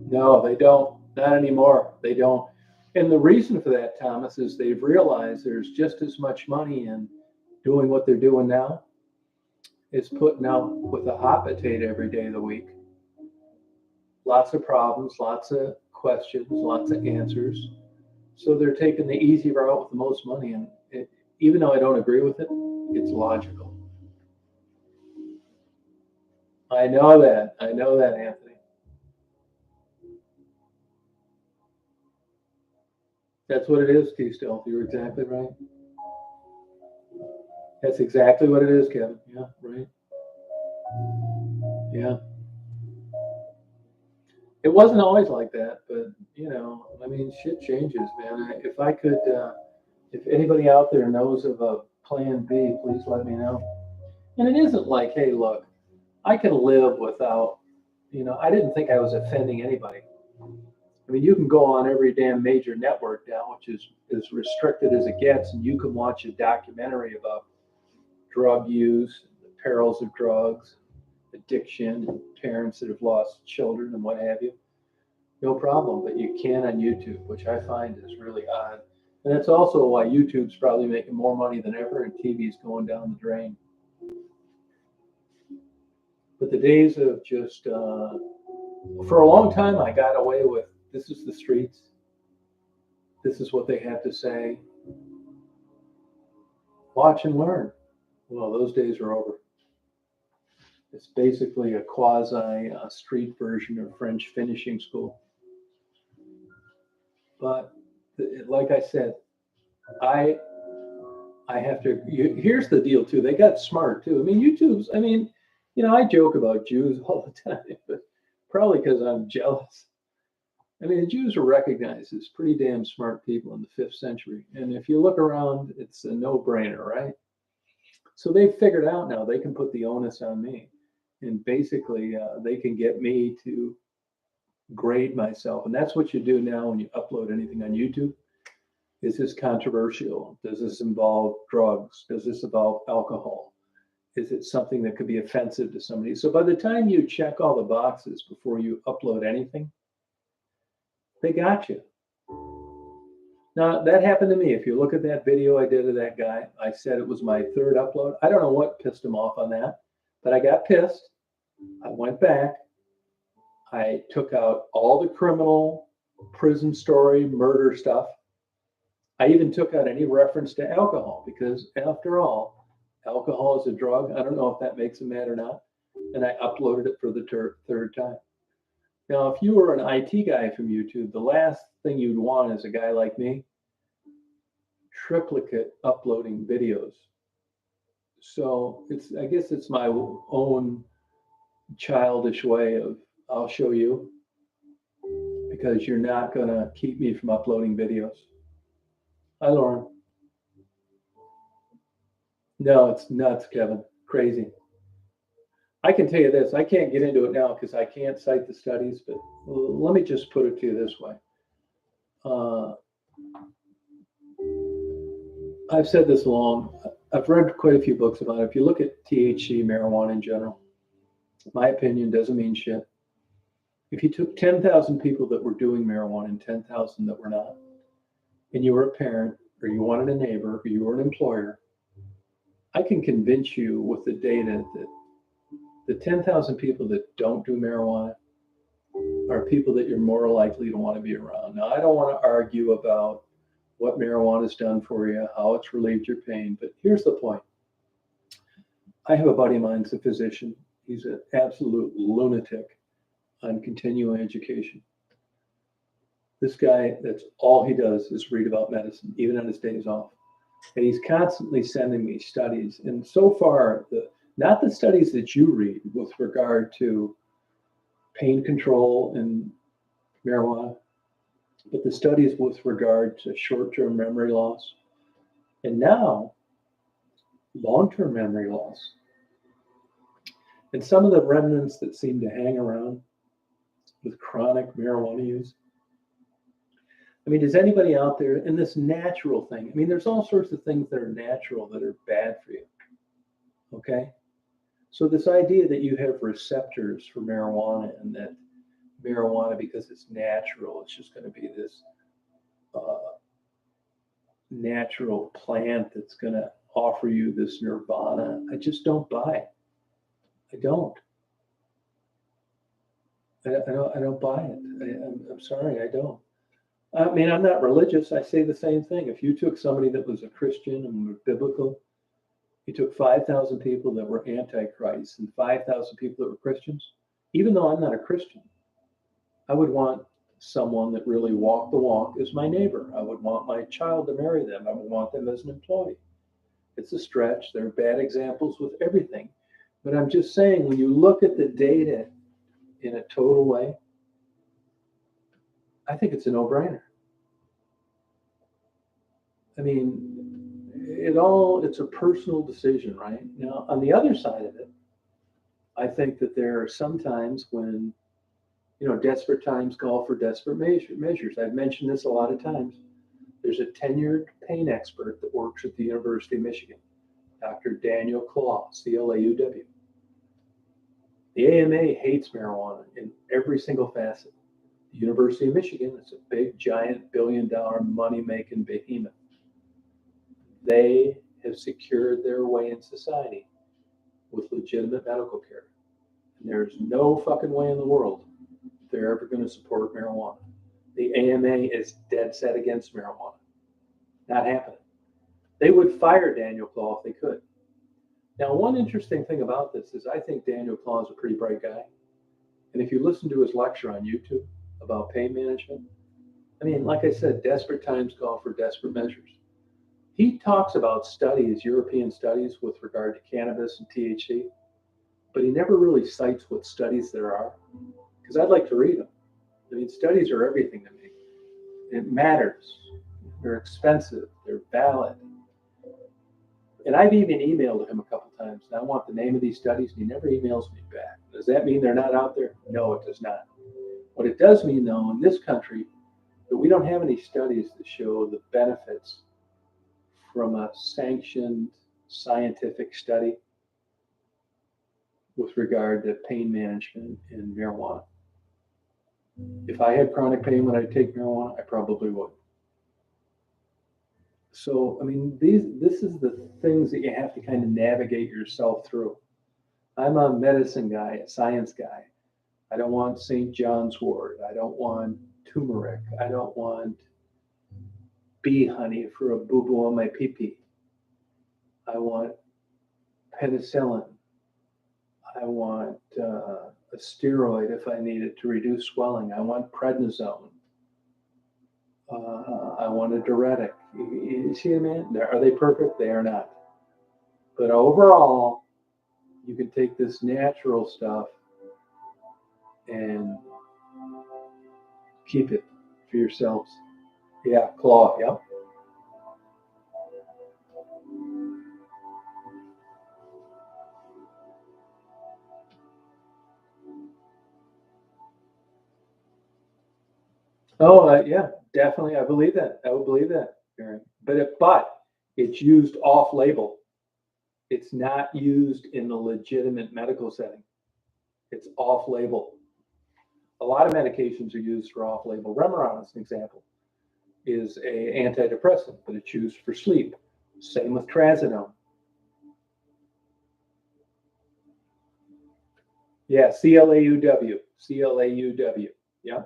No, they don't. Not anymore. They don't. And the reason for that, Thomas, is they've realized there's just as much money in doing what they're doing now as putting out with a hot potato every day of the week. Lots of problems, lots of questions, lots of answers. So they're taking the easy route with the most money. And even though I don't agree with it, it's logical. I know that, Anthony. That's what it is, T-Stealth. You're exactly right. That's exactly what it is, Kevin. Yeah, right. Yeah. It wasn't always like that, but, you know, I mean, shit changes, man. If I could, if anybody out there knows of a plan B, please let me know. And it isn't like, hey, look, I can live without, you know, I didn't think I was offending anybody. I mean, you can go on every damn major network now, which is as restricted as it gets, and you can watch a documentary about drug use, the perils of drugs, addiction, and parents that have lost children and what have you. No problem, but you can on YouTube, which I find is really odd. And that's also why YouTube's probably making more money than ever and TV's going down the drain. But the days of just, for a long time, I got away with, this is the streets. This is what they have to say. Watch and learn. Well, those days are over. It's basically a quasi street version of French finishing school. But like I said, I have to, here's the deal too. They got smart too. I mean, YouTube's, I mean, you know, I joke about Jews all the time, but probably because I'm jealous. I mean, the Jews were recognized as pretty damn smart people in the 5th century. And if you look around, it's a no-brainer, right? So they've figured out now they can put the onus on me. And basically, they can get me to grade myself. And that's what you do now when you upload anything on YouTube. Is this controversial? Does this involve drugs? Does this involve alcohol? Is it something that could be offensive to somebody? So by the time you check all the boxes before you upload anything, they got you. Now, that happened to me. If you look at that video I did of that guy, I said it was my third upload. I don't know what pissed him off on that, but I got pissed. I went back. I took out all the criminal, prison story, murder stuff. I even took out any reference to alcohol because, after all, alcohol is a drug. I don't know if that makes him mad or not. And I uploaded it for the third time. Now, if you were an IT guy from YouTube, the last thing you'd want is a guy like me, triplicate uploading videos. So I guess it's my own childish way of, I'll show you, because you're not going to keep me from uploading videos. Hi, Lauren. No, it's nuts, Kevin. Crazy. I can tell you this. I can't get into it now because I can't cite the studies, but let me just put it to you this way. I've said this long. I've read quite a few books about it. If you look at THC, marijuana in general, my opinion doesn't mean shit. If you took 10,000 people that were doing marijuana and 10,000 that were not, and you were a parent, or you wanted a neighbor, or you were an employer, I can convince you with the data that the 10,000 people that don't do marijuana are people that you're more likely to want to be around. Now, I don't want to argue about what marijuana has done for you, how it's relieved your pain, but here's the point. I have a buddy of mine who's a physician. He's an absolute lunatic on continuing education. This guy, that's all he does is read about medicine, even on his days off. And he's constantly sending me studies. And so far, not the studies that you read with regard to pain control and marijuana, but the studies with regard to short-term memory loss, and now long-term memory loss. And some of the remnants that seem to hang around with chronic marijuana use. I mean, does anybody out there, in this natural thing, I mean, there's all sorts of things that are natural that are bad for you, okay? So this idea that you have receptors for marijuana and that marijuana, because it's natural, it's just going to be this natural plant that's going to offer you this nirvana, I just don't buy it. I don't. I don't buy it. I'm sorry, I don't. I mean, I'm not religious. I say the same thing. If you took somebody that was a Christian and were biblical, you took 5,000 people that were antichrist and 5,000 people that were Christians, even though I'm not a Christian, I would want someone that really walked the walk as my neighbor. I would want my child to marry them. I would want them as an employee. It's a stretch. There are bad examples with everything. But I'm just saying, when you look at the data in a total way, I think it's a no-brainer. I mean, it's a personal decision, right? Now, on the other side of it, I think that there are some times when, desperate times call for desperate measures. I've mentioned this a lot of times. There's a tenured pain expert that works at the University of Michigan, Dr. Daniel Claw, C-L-A-U-W. The AMA hates marijuana in every single facet. The University of Michigan is a big, giant, billion-dollar money-making behemoth. They have secured their way in society with legitimate medical care. And there's no fucking way in the world they're ever going to support marijuana. The AMA is dead set against marijuana. Not happening. They would fire Daniel Claw if they could. Now, one interesting thing about this is I think Daniel Claw is a pretty bright guy. And if you listen to his lecture on YouTube about pain management, I mean, like I said, desperate times call for desperate measures. He talks about studies, European studies with regard to cannabis and THC, but he never really cites what studies there are, because I'd like to read them. I mean, studies are everything to me. It matters. They're expensive. They're valid. And I've even emailed him a couple times, and I want the name of these studies, and he never emails me back. Does that mean they're not out there? No, it does not. What it does mean, though, in this country, that we don't have any studies that show the benefits from a sanctioned scientific study with regard to pain management in marijuana. If I had chronic pain when I take marijuana, I probably would. So, I mean, this is the things that you have to kind of navigate yourself through. I'm a medicine guy, a science guy. I don't want St. John's wort. I don't want turmeric. I don't want bee honey for a boo-boo on my pee-pee. I want penicillin. I want a steroid if I need it to reduce swelling. I want prednisone. I want a diuretic. You see, man, are they perfect? They are not. But overall, you can take this natural stuff and keep it for yourselves. Yeah, claw. Yep. Oh, yeah, definitely. I believe that. I would believe that, Aaron. But it's used off-label. It's not used in the legitimate medical setting. It's off-label. A lot of medications are used for off-label. Remeron, as an example, is a antidepressant, but it's used for sleep. Same with trazodone. Yeah, CLAUW. CLAUW. Yeah.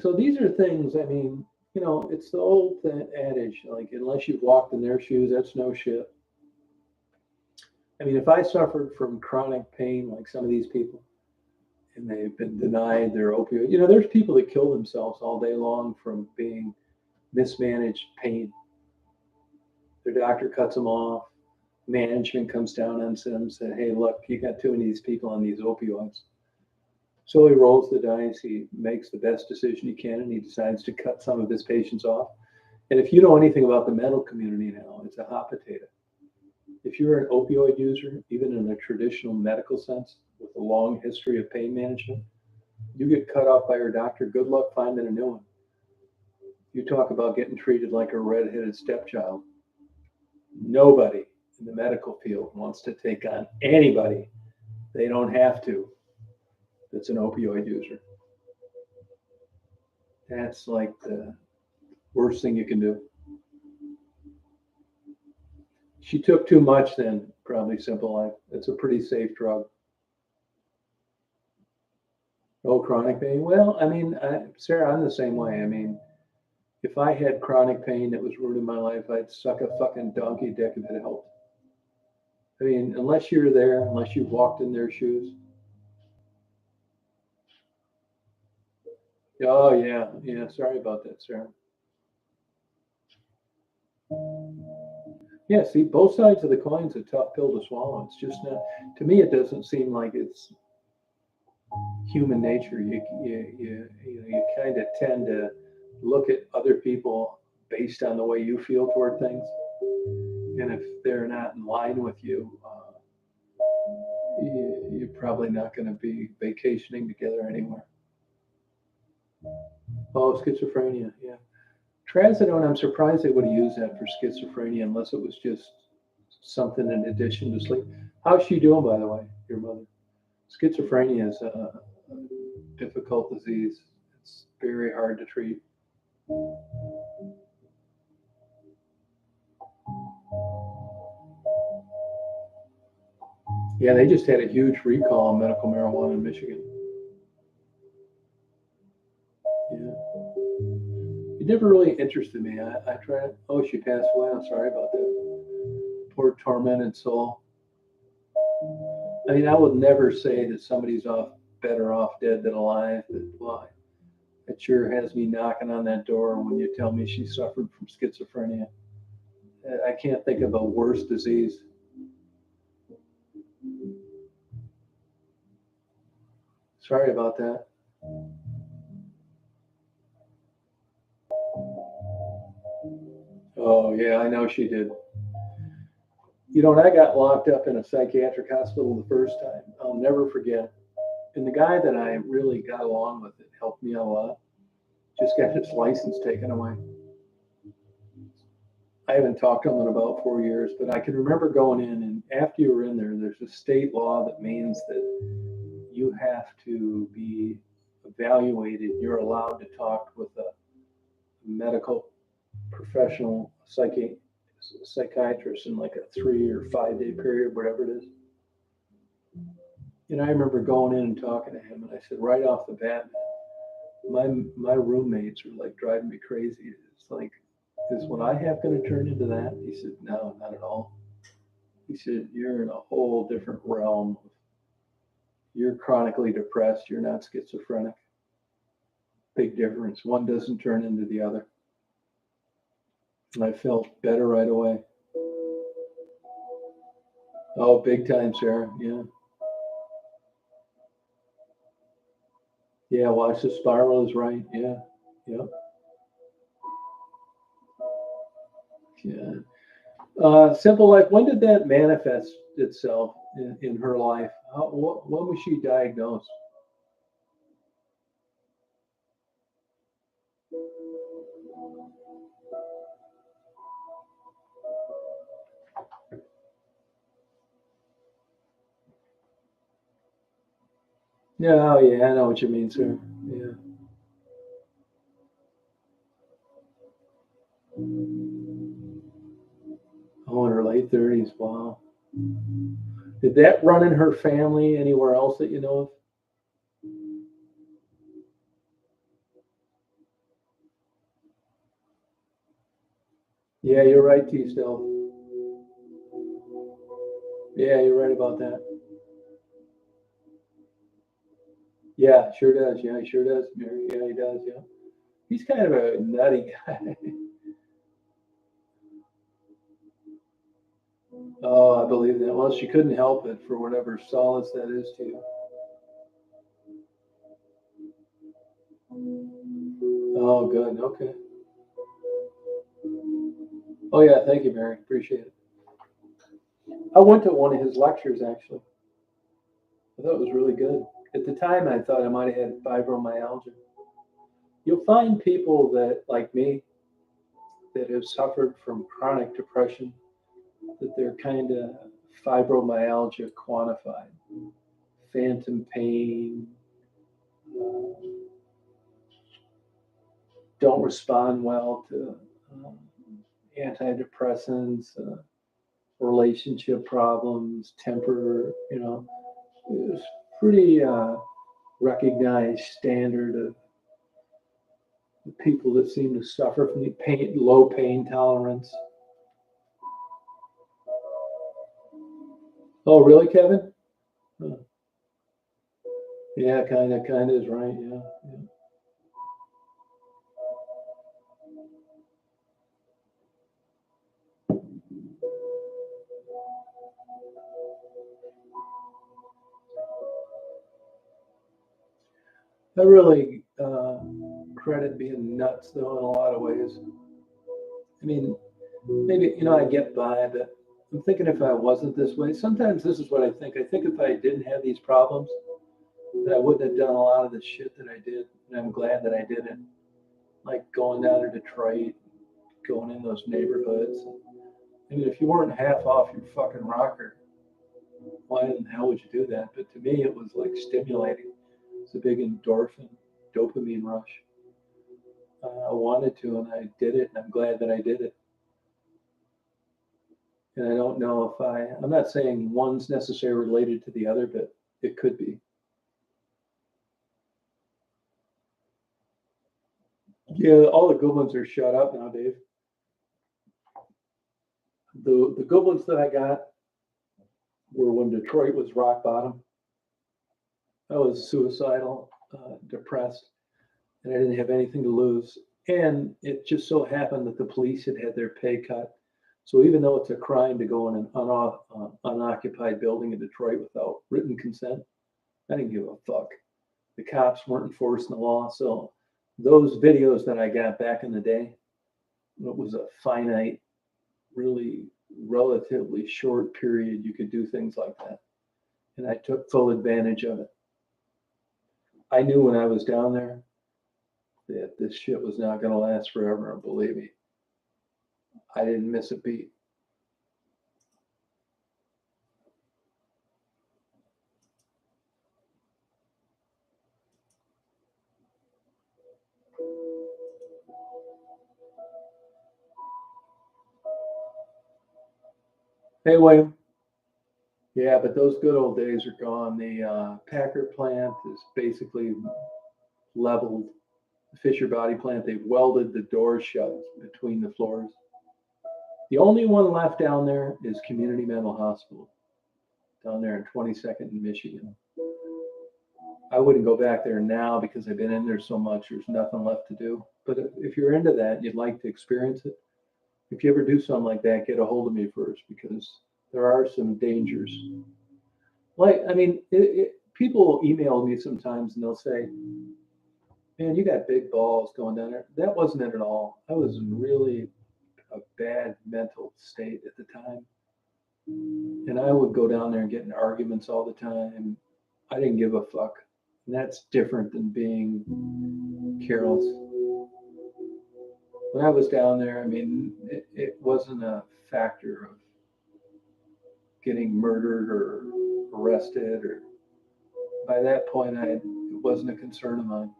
So these are things, I mean, it's the old adage, like, unless you've walked in their shoes, that's no shit. I mean, if I suffered from chronic pain like some of these people, and they've been denied their opioid, there's people that kill themselves all day long from being mismanaged pain. Their doctor cuts them off. Management comes down on them and says, hey, look, you got too many of these people on these opioids. So he rolls the dice, he makes the best decision he can, and he decides to cut some of his patients off. And if you know anything about the mental community now, it's a hot potato. If you're an opioid user, even in a traditional medical sense, with a long history of pain management, you get cut off by your doctor, good luck finding a new one. You talk about getting treated like a redheaded stepchild. Nobody in the medical field wants to take on anybody they don't have to that's an opioid user. That's like the worst thing you can do. She took too much then, probably Simple Life. It's a pretty safe drug. Oh, chronic pain? Well, I mean, Sarah, I'm the same way. I mean, if I had chronic pain that was ruining my life, I'd suck a fucking donkey dick if it helped. I mean, unless you're there, unless you've walked in their shoes. Oh, yeah. Yeah. Sorry about that, Sarah. Yeah. See, both sides of the coin's a tough pill to swallow. It's just not, to me, it doesn't seem like it's human nature. You kind of tend to look at other people based on the way you feel toward things. And if they're not in line with you, you're probably not going to be vacationing together anywhere. Oh, schizophrenia, yeah. Trazodone, I'm surprised they would have used that for schizophrenia unless it was just something in addition to sleep. How's she doing, by the way, your mother? Schizophrenia is a difficult disease. It's very hard to treat. Yeah, they just had a huge recall on medical marijuana in Michigan. Yeah. It never really interested me. I tried. Oh, she passed away. I'm sorry about that. Poor tormented soul. I mean, I would never say that somebody's better off dead than alive. But well, it sure has me knocking on that door when you tell me she suffered from schizophrenia. I can't think of a worse disease. Sorry about that. Oh, yeah, I know she did. You know, when I got locked up in a psychiatric hospital the first time, I'll never forget. And the guy that I really got along with that helped me out a lot just got his license taken away. I haven't talked to him in about 4 years, but I can remember going in, and after you were in there, there's a state law that means that you have to be evaluated. You're allowed to talk with a medical professional psychiatrist in like a 3 or 5 day period, whatever it is. And I remember going in and talking to him, and I said right off the bat, my roommates were like driving me crazy. It's like, is what I have going to turn into that? He said, no, not at all. He said, you're in a whole different realm. You're chronically depressed. You're not schizophrenic. Big difference. One doesn't turn into the other. And I felt better right away. Oh, big time, Sarah. Yeah. Yeah, watch the spiral is right. Yeah. Yep. Yeah. Simple Life, when did that manifest itself in her life? When was she diagnosed? Yeah, oh yeah, I know what you mean, sir. Yeah. Oh, in her late 30s. Wow. Did that run in her family anywhere else that you know of? Yeah, you're right, T. Still. Yeah, you're right about that. Yeah, sure does. Yeah, he sure does, Mary. Yeah, he does. Yeah. He's kind of a nutty guy. Oh, I believe that. Well, she couldn't help it for whatever solace that is to you. Oh, good. Okay. Oh, yeah. Thank you, Mary. Appreciate it. I went to one of his lectures, actually. I thought it was really good. At the time, I thought I might have had fibromyalgia. You'll find people that, like me, that have suffered from chronic depression, that they're kind of fibromyalgia quantified, phantom pain, don't respond well to antidepressants, relationship problems, temper, it's pretty recognized standard of people that seem to suffer from the pain, low pain tolerance. Oh, really, Kevin? Huh. Yeah, kind of is right. Yeah, yeah. I really credit being nuts, though, in a lot of ways. I mean, maybe, I get by, but I'm thinking if I wasn't this way, sometimes this is what I think. I think if I didn't have these problems, that I wouldn't have done a lot of the shit that I did. And I'm glad that I did it. Like going down to Detroit, going in those neighborhoods. I mean, if you weren't half off your fucking rocker, why in the hell would you do that? But to me, it was like stimulating. It's a big endorphin, dopamine rush. I wanted to, and I did it, and I'm glad that I did it. And I don't know if I'm not saying one's necessarily related to the other, but it could be. Yeah, all the good ones are shut up now, Dave. The good ones that I got were when Detroit was rock bottom. I was suicidal, depressed, and I didn't have anything to lose. And it just so happened that the police had had their pay cut. So even though it's a crime to go in an unoccupied building in Detroit without written consent, I didn't give a fuck. The cops weren't enforcing the law. So those videos that I got back in the day, it was a finite, really relatively short period you could do things like that. And I took full advantage of it. I knew when I was down there that this shit was not going to last forever. And believe me, I didn't miss a beat. Hey, William. Yeah, but those good old days are gone. The Packard plant is basically leveled. The Fisher Body plant, they've welded the doors shut between the floors. The only one left down there is Community Mental Hospital, down there in 22nd in Michigan. I wouldn't go back there now because I've been in there so much. There's nothing left to do. But if you're into that and you'd like to experience it, if you ever do something like that, get a hold of me first, because there are some dangers. Like, I mean, people email me sometimes and they'll say, man, you got big balls going down there. That wasn't it at all. I was in really a bad mental state at the time. And I would go down there and get in arguments all the time. I didn't give a fuck. And that's different than being careless. When I was down there, I mean, it wasn't a factor of getting murdered or arrested, or by that point, it wasn't a concern of mine.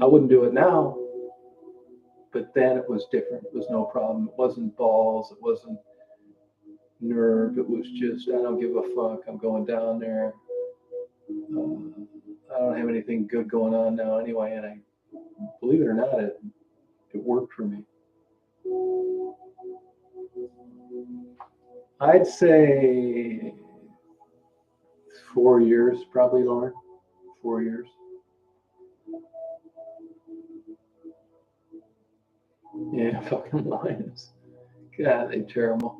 I wouldn't do it now, but then it was different. It was no problem. It wasn't balls. It wasn't nerve. It was just, I don't give a fuck. I'm going down there. I don't have anything good going on now anyway, and I, believe it or not, it worked for me. I'd say 4 years, probably, Lauren. 4 years. Yeah, fucking lions. God, they're terrible.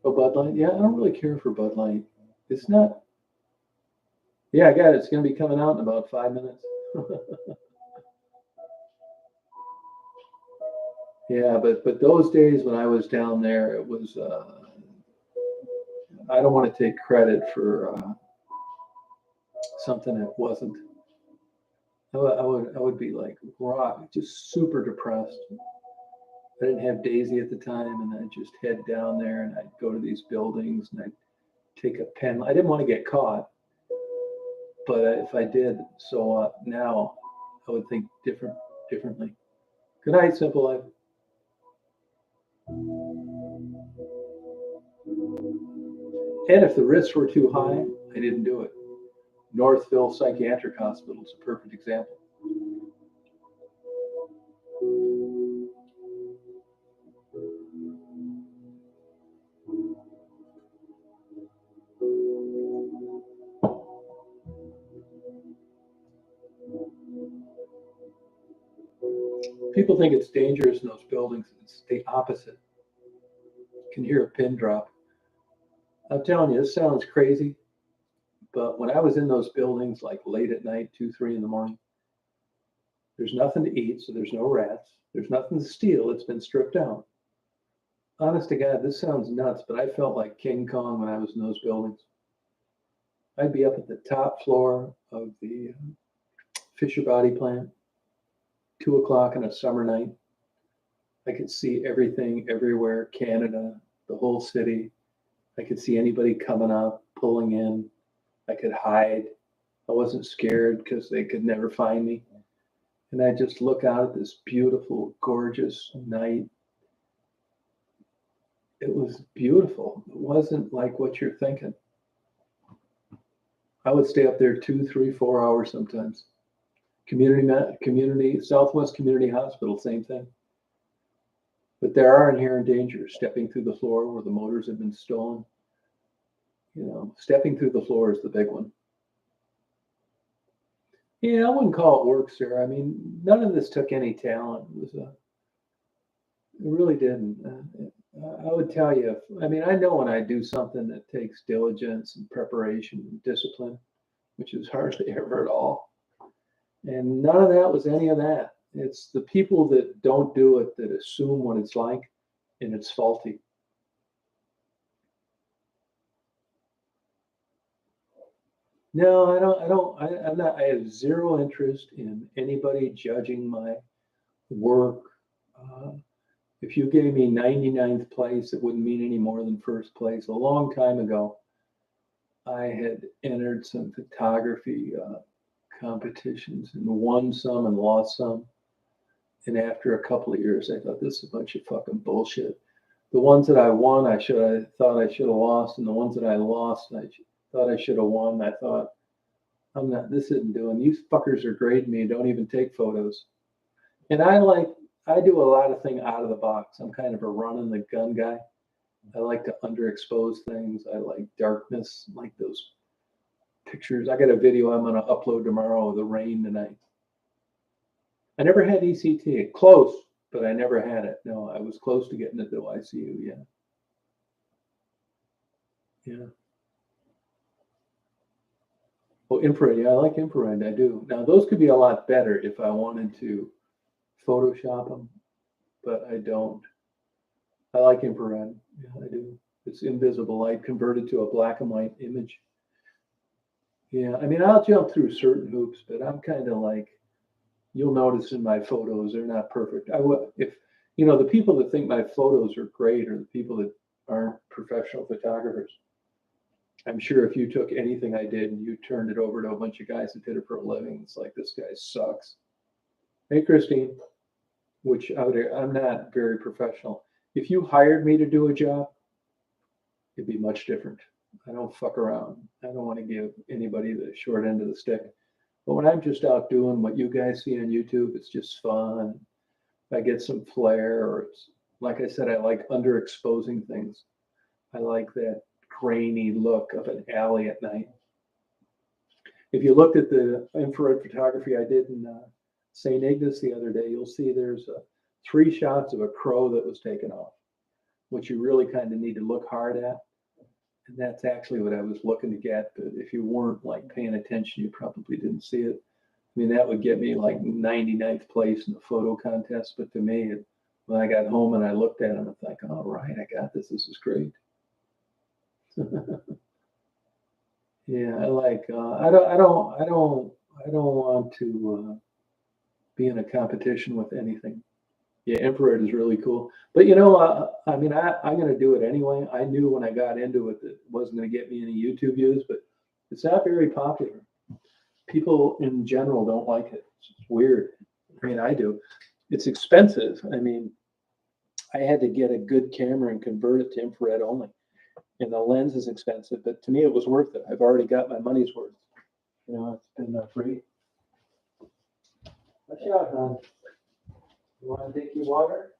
Oh, Bud Light? Yeah, I don't really care for Bud Light. It's not. Yeah, I got it. It's going to be coming out in about 5 minutes. Yeah, but those days when I was down there, it was. I don't want to take credit for something that wasn't. I would be like rock, just super depressed. I didn't have Daisy at the time, and I'd just head down there and I'd go to these buildings and I'd take a pen. I didn't want to get caught, but if I did, so now I would think differently. Good night, Simple Life. And if the risks were too high, I didn't do it. Northville Psychiatric Hospital is a perfect example. People think it's dangerous in those buildings. It's the opposite. You can hear a pin drop. I'm telling you, this sounds crazy, but when I was in those buildings, like late at night, 2, 3 in the morning, there's nothing to eat, so there's no rats. There's nothing to steal. It's been stripped out. Honest to God, this sounds nuts, but I felt like King Kong when I was in those buildings. I'd be up at the top floor of the Fisher Body plant, 2 o'clock on a summer night. I could see everything everywhere, Canada, the whole city. I could see anybody coming up, pulling in. I could hide. I wasn't scared because they could never find me. And I just look out at this beautiful, gorgeous night. It was beautiful. It wasn't like what you're thinking. I would stay up there 2, 3, 4 hours sometimes. Community, Southwest Community Hospital, same thing. But there are inherent dangers. Stepping through the floor where the motors have been stolen. You know, stepping through the floor is the big one. Yeah, I wouldn't call it work, sir. I mean, none of this took any talent. It really didn't. I would tell you, I mean, I know when I do something that takes diligence and preparation and discipline, which is hardly ever at all. And none of that was any of that. It's the people that don't do it that assume what it's like, and it's faulty. No, I'm not, I have zero interest in anybody judging my work. Uh, if you gave me 99th place, it wouldn't mean any more than first place. A long time ago, I had entered some photography competitions and won some and lost some. And after a couple of years, I thought this is a bunch of fucking bullshit. The ones that I won, I thought I should have lost, and the ones that I lost, thought I should have won. I thought, I'm not. This isn't doing. These fuckers are grading me. Don't even take photos. And I do a lot of things out of the box. I'm kind of a run and the gun guy. I like to underexpose things. I like darkness, like those pictures. I got a video I'm going to upload tomorrow of the rain tonight. I never had ECT. Close, but I never had it. No, I was close to getting into the ICU. Yeah. Yeah. Well, infrared. Yeah, I like infrared. I do. Now, those could be a lot better if I wanted to Photoshop them, but I don't. I like infrared. Yeah, I do. It's invisible light converted to a black and white image. Yeah, I mean, I'll jump through certain hoops, but I'm kind of like, you'll notice in my photos, they're not perfect. If, the people that think my photos are great are the people that aren't professional photographers. I'm sure if you took anything I did and you turned it over to a bunch of guys that did it for a living, it's like, this guy sucks. Hey, Christine, which I'm not very professional. If you hired me to do a job, it'd be much different. I don't fuck around. I don't want to give anybody the short end of the stick. But when I'm just out doing what you guys see on YouTube, it's just fun. I get some flair, or it's like I said, I like underexposing things. I like that grainy look of an alley at night. If you looked at the infrared photography I did in St. Ignace the other day, you'll see there's 3 shots of a crow that was taken off, which you really kind of need to look hard at. And that's actually what I was looking to get. But if you weren't like paying attention, you probably didn't see it. I mean, that would get me like 99th place in the photo contest. But to me, when I got home and I looked at them, it's like, all right, I got this. This is great. Yeah, I like. I don't want to be in a competition with anything. Yeah, infrared is really cool. But I mean, I'm going to do it anyway. I knew when I got into it that it wasn't going to get me any YouTube views, but it's not very popular. People in general don't like it. It's weird. I mean, I do. It's expensive. I mean, I had to get a good camera and convert it to infrared only. And the lens is expensive, but to me, it was worth it. I've already got my money's worth. It's been free. Watch out, hon. You want to take your water?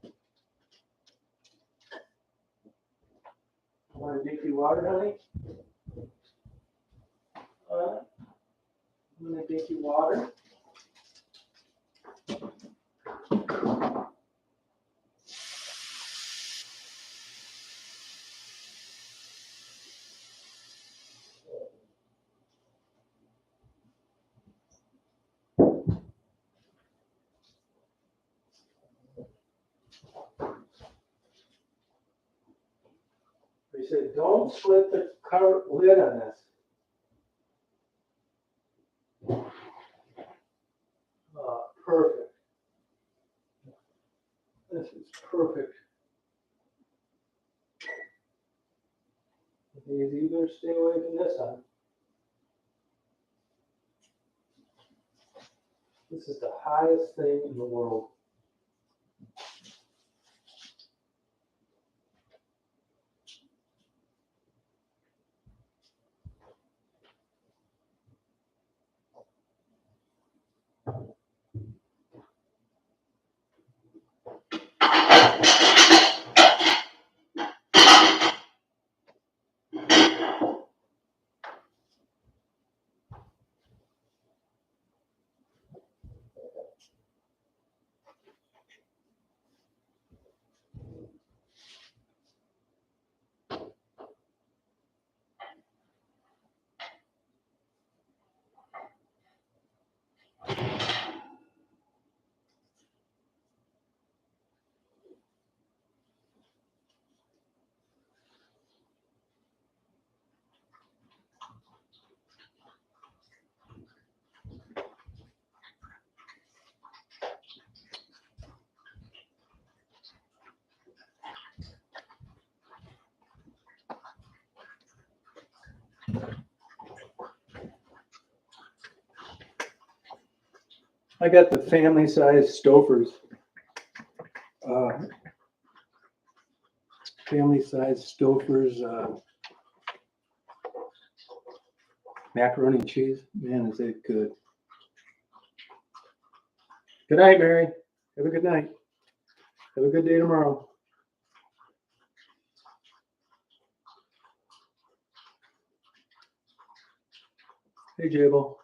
You want to drink your water, honey? You want to drink your water? They said, don't split the cover lid on this. Perfect. This is perfect. You either stay away from this one. This is the highest thing in the world. I got the family size Stouffer's. Family size Stouffer's macaroni and cheese. Man, is it good. Good night, Mary. Have a good night. Have a good day tomorrow. Hey, Jable.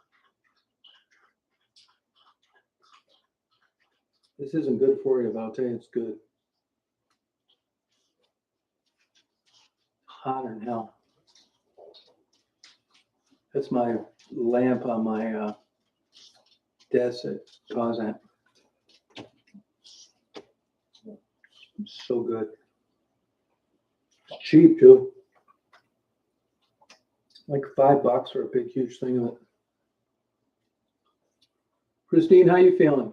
This isn't good for you, but I'll tell you it's good. Hotter than hell. That's my lamp on my desk at TOS. So good. Cheap too. Like $5 for a big, huge thing of it. Christine, how you feeling?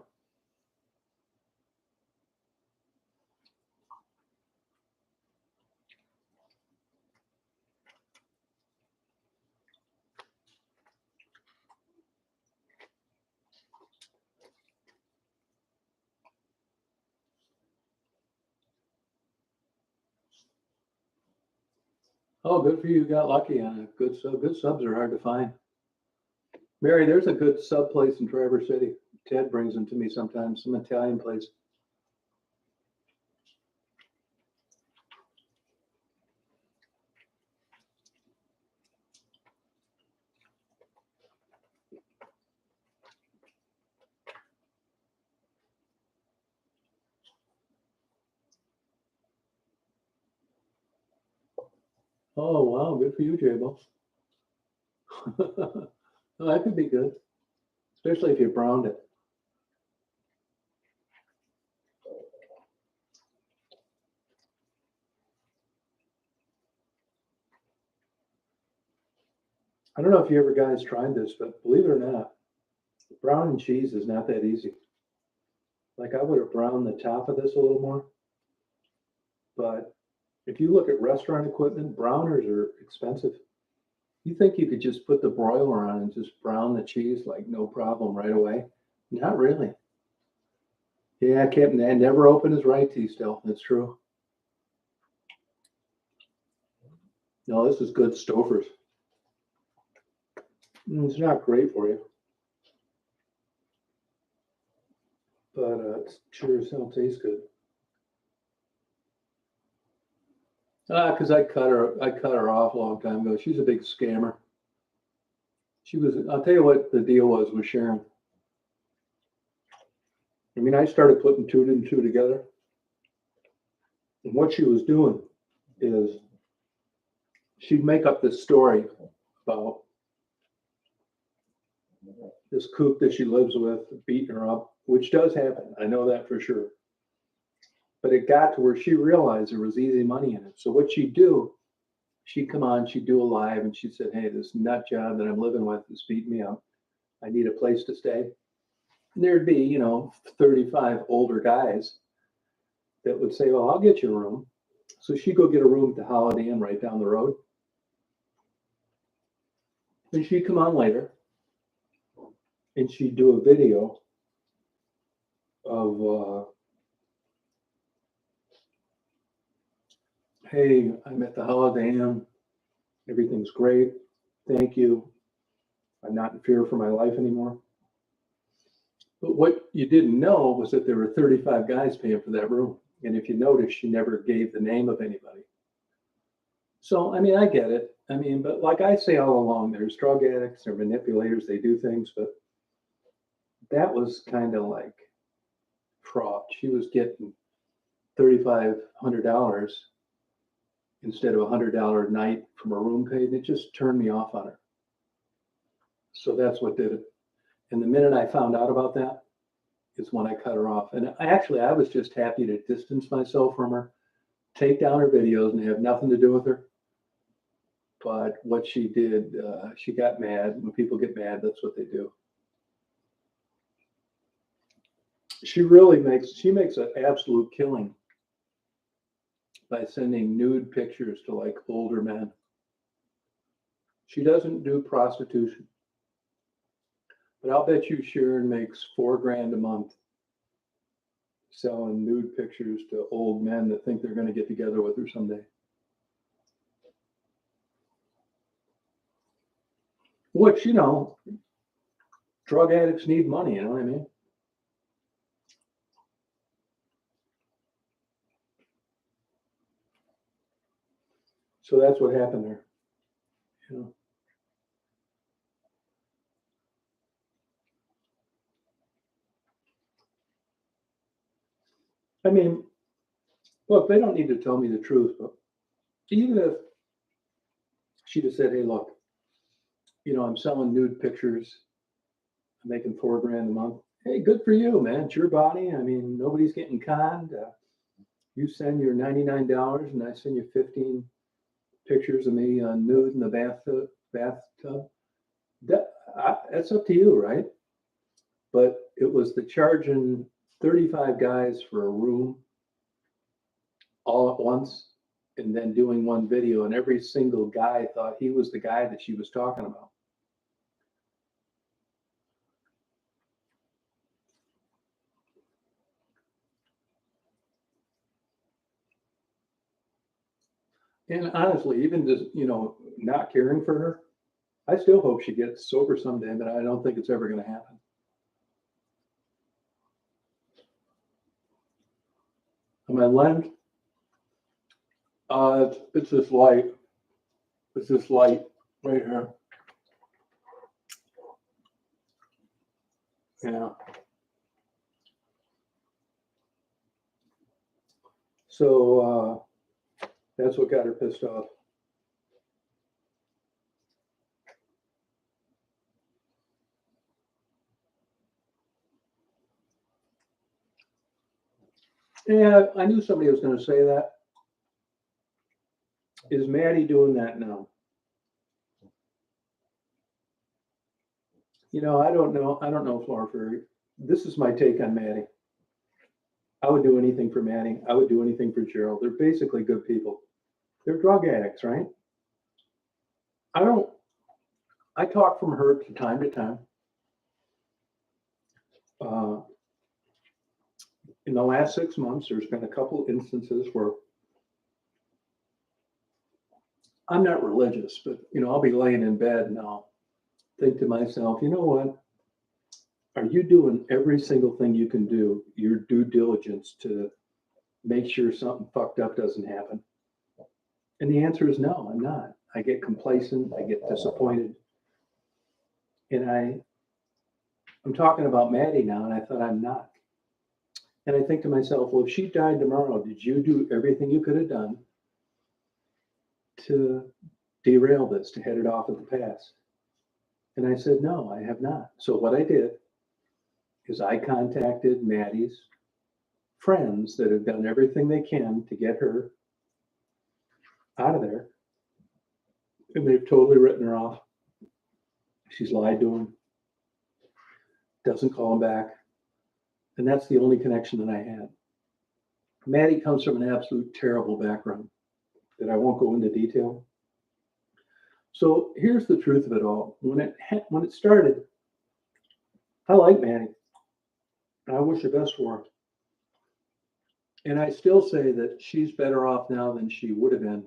Oh, good for you. You got lucky on it. Good sub. Good subs are hard to find. Mary, there's a good sub place in Traverse City. Ted brings them to me sometimes. Some Italian place. Oh, wow. Good for you, Jabo. Oh, that could be good, especially if you browned it. I don't know if you ever guys tried this, but believe it or not, browning cheese is not that easy. Like I would have browned the top of this a little more, but if you look at restaurant equipment, browners are expensive. You think you could just put the broiler on and just brown the cheese like no problem right away? Not really. Yeah, Captain, I never opened his right tea still. That's true. No, this is good Stouffer's. It's not great for you, but it sure as hell tastes good. Because I cut her off a long time ago. She's a big scammer. She was. I'll tell you what the deal was with Sharon. I mean, I started putting two and two together, and what she was doing is she'd make up this story about this kook that she lives with beating her up, which does happen. I know that for sure. But it got to where she realized there was easy money in it. So what she'd do, she'd come on, she'd do a live, and she said, "Hey, this nut job that I'm living with is beating me up. I need a place to stay." And there'd be, 35 older guys that would say, "Well, I'll get you a room." So she'd go get a room at the Holiday Inn right down the road. And she'd come on later and she'd do a video of, "Hey, I'm at the Holiday Inn. Everything's great. Thank you. I'm not in fear for my life anymore." But what you didn't know was that there were 35 guys paying for that room. And if you notice, she never gave the name of anybody. So, I mean, I get it. I mean, but like I say all along, there's drug addicts, they're manipulators, they do things, but that was kind of like fraud. She was getting $3,500 instead of $100 a night from a room paid, and it just turned me off on her. So that's what did it. And the minute I found out about that is when I cut her off. And I was just happy to distance myself from her, take down her videos, and have nothing to do with her. But what she did, she got mad. When people get mad, that's what they do. She makes an absolute killing by sending nude pictures to like older men. She doesn't do prostitution. But I'll bet you Sharon makes $4,000 a month selling nude pictures to old men that think they're going to get together with her someday. Which, you know, drug addicts need money, you know what I mean? So that's what happened there. You know? I mean, look, they don't need to tell me the truth, but even if she just said, hey, look, you know, I'm selling nude pictures, I'm making $4,000 a month. Hey, good for you, man. It's your body. I mean, nobody's getting conned. You send your $99 and I send you 15 pictures of me nude in the bathtub. That's up to you, right? But it was the charging 35 guys for a room all at once and then doing one video, and every single guy thought he was the guy that she was talking about. And honestly, even just, you know, not caring for her, I still hope she gets sober someday, but I don't think it's ever going to happen. My lens, it's this light. It's this light right here. Yeah. So that's what got her pissed off. Yeah, I knew somebody was going to say that. Is Maddie doing that now? You know, I don't know. I don't know, Flora. This is my take on Maddie. I would do anything for Maddie. I would do anything for Gerald. They're basically good people. They're drug addicts, right? I talk from her from time to time. In the last 6 months, there's been a couple instances where I'm not religious, but, you know, I'll be laying in bed and I'll think to myself, you know what? Are you doing every single thing you can do, your due diligence to make sure something fucked up doesn't happen? And the answer is no, I'm not. I get complacent, I get disappointed. And I'm talking about Maddie now, and I thought I'm not. And I think to myself, well, if she died tomorrow, did you do everything you could have done to derail this, to head it off at the pass? And I said, no, I have not. So what I did is I contacted Maddie's friends that have done everything they can to get her out of there. And they've totally written her off. She's lied to him, doesn't call him back. And that's the only connection that I had. Maddie comes from an absolute terrible background that I won't go into detail. So here's the truth of it all. When it started, I like Maddie. And I wish the best for her. And I still say that she's better off now than she would have been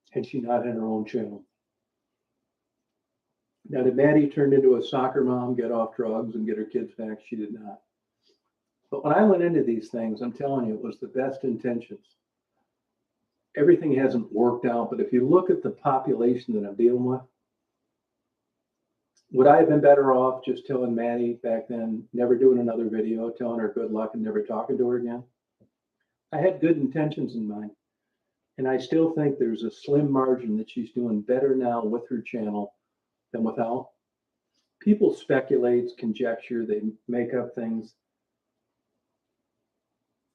had she not had her own channel. Now, did Maddie turn into a soccer mom, get off drugs, and get her kids back? She did not. But when I went into these things, I'm telling you, it was the best intentions. Everything hasn't worked out, but if you look at the population that I'm dealing with, would I have been better off just telling Maddie back then, never doing another video, telling her good luck and never talking to her again? I had good intentions in mind. And I still think there's a slim margin that she's doing better now with her channel than without. People speculate, conjecture, they make up things.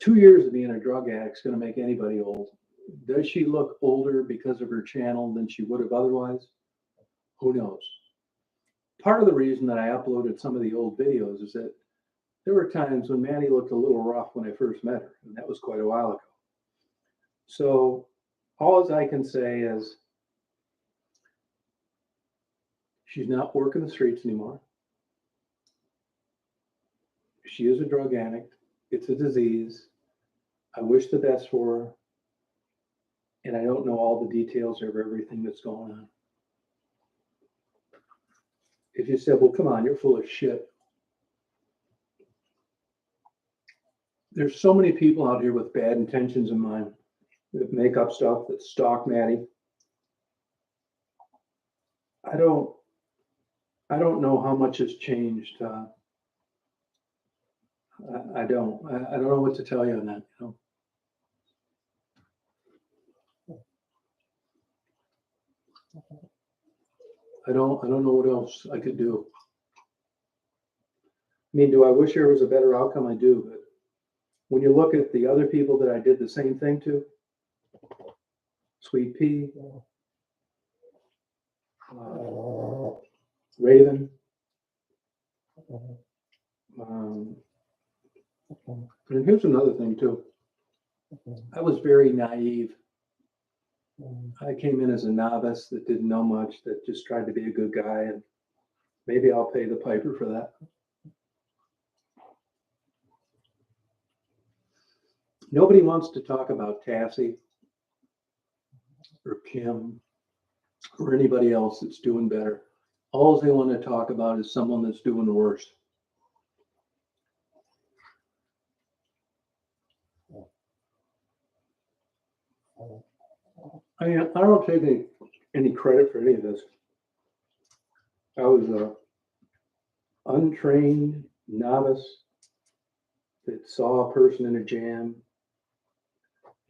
2 years of being a drug addict is going to make anybody old. Does she look older because of her channel than she would have otherwise? Who knows? Part of the reason that I uploaded some of the old videos is that there were times when Maddie looked a little rough when I first met her, and that was quite a while ago. So all I can say is she's not working the streets anymore. She is a drug addict. It's a disease. I wish the best for her. And I don't know all the details of everything that's going on. If you said, well, come on, you're full of shit. There's so many people out here with bad intentions in mind that make up stuff, that stalk Maddie. I don't know how much has changed. I don't know what to tell you on that. I don't know what else I could do. I mean, do I wish there was a better outcome? I do, but when you look at the other people that I did the same thing to, Sweet Pea, Raven, and here's another thing too. I was very naive. I came in as a novice that didn't know much, that just tried to be a good guy, and maybe I'll pay the piper for that. Nobody wants to talk about Cassie or Kim or anybody else that's doing better. All they want to talk about is someone that's doing worse. I don't take any credit for any of this. I was a untrained novice that saw a person in a jam,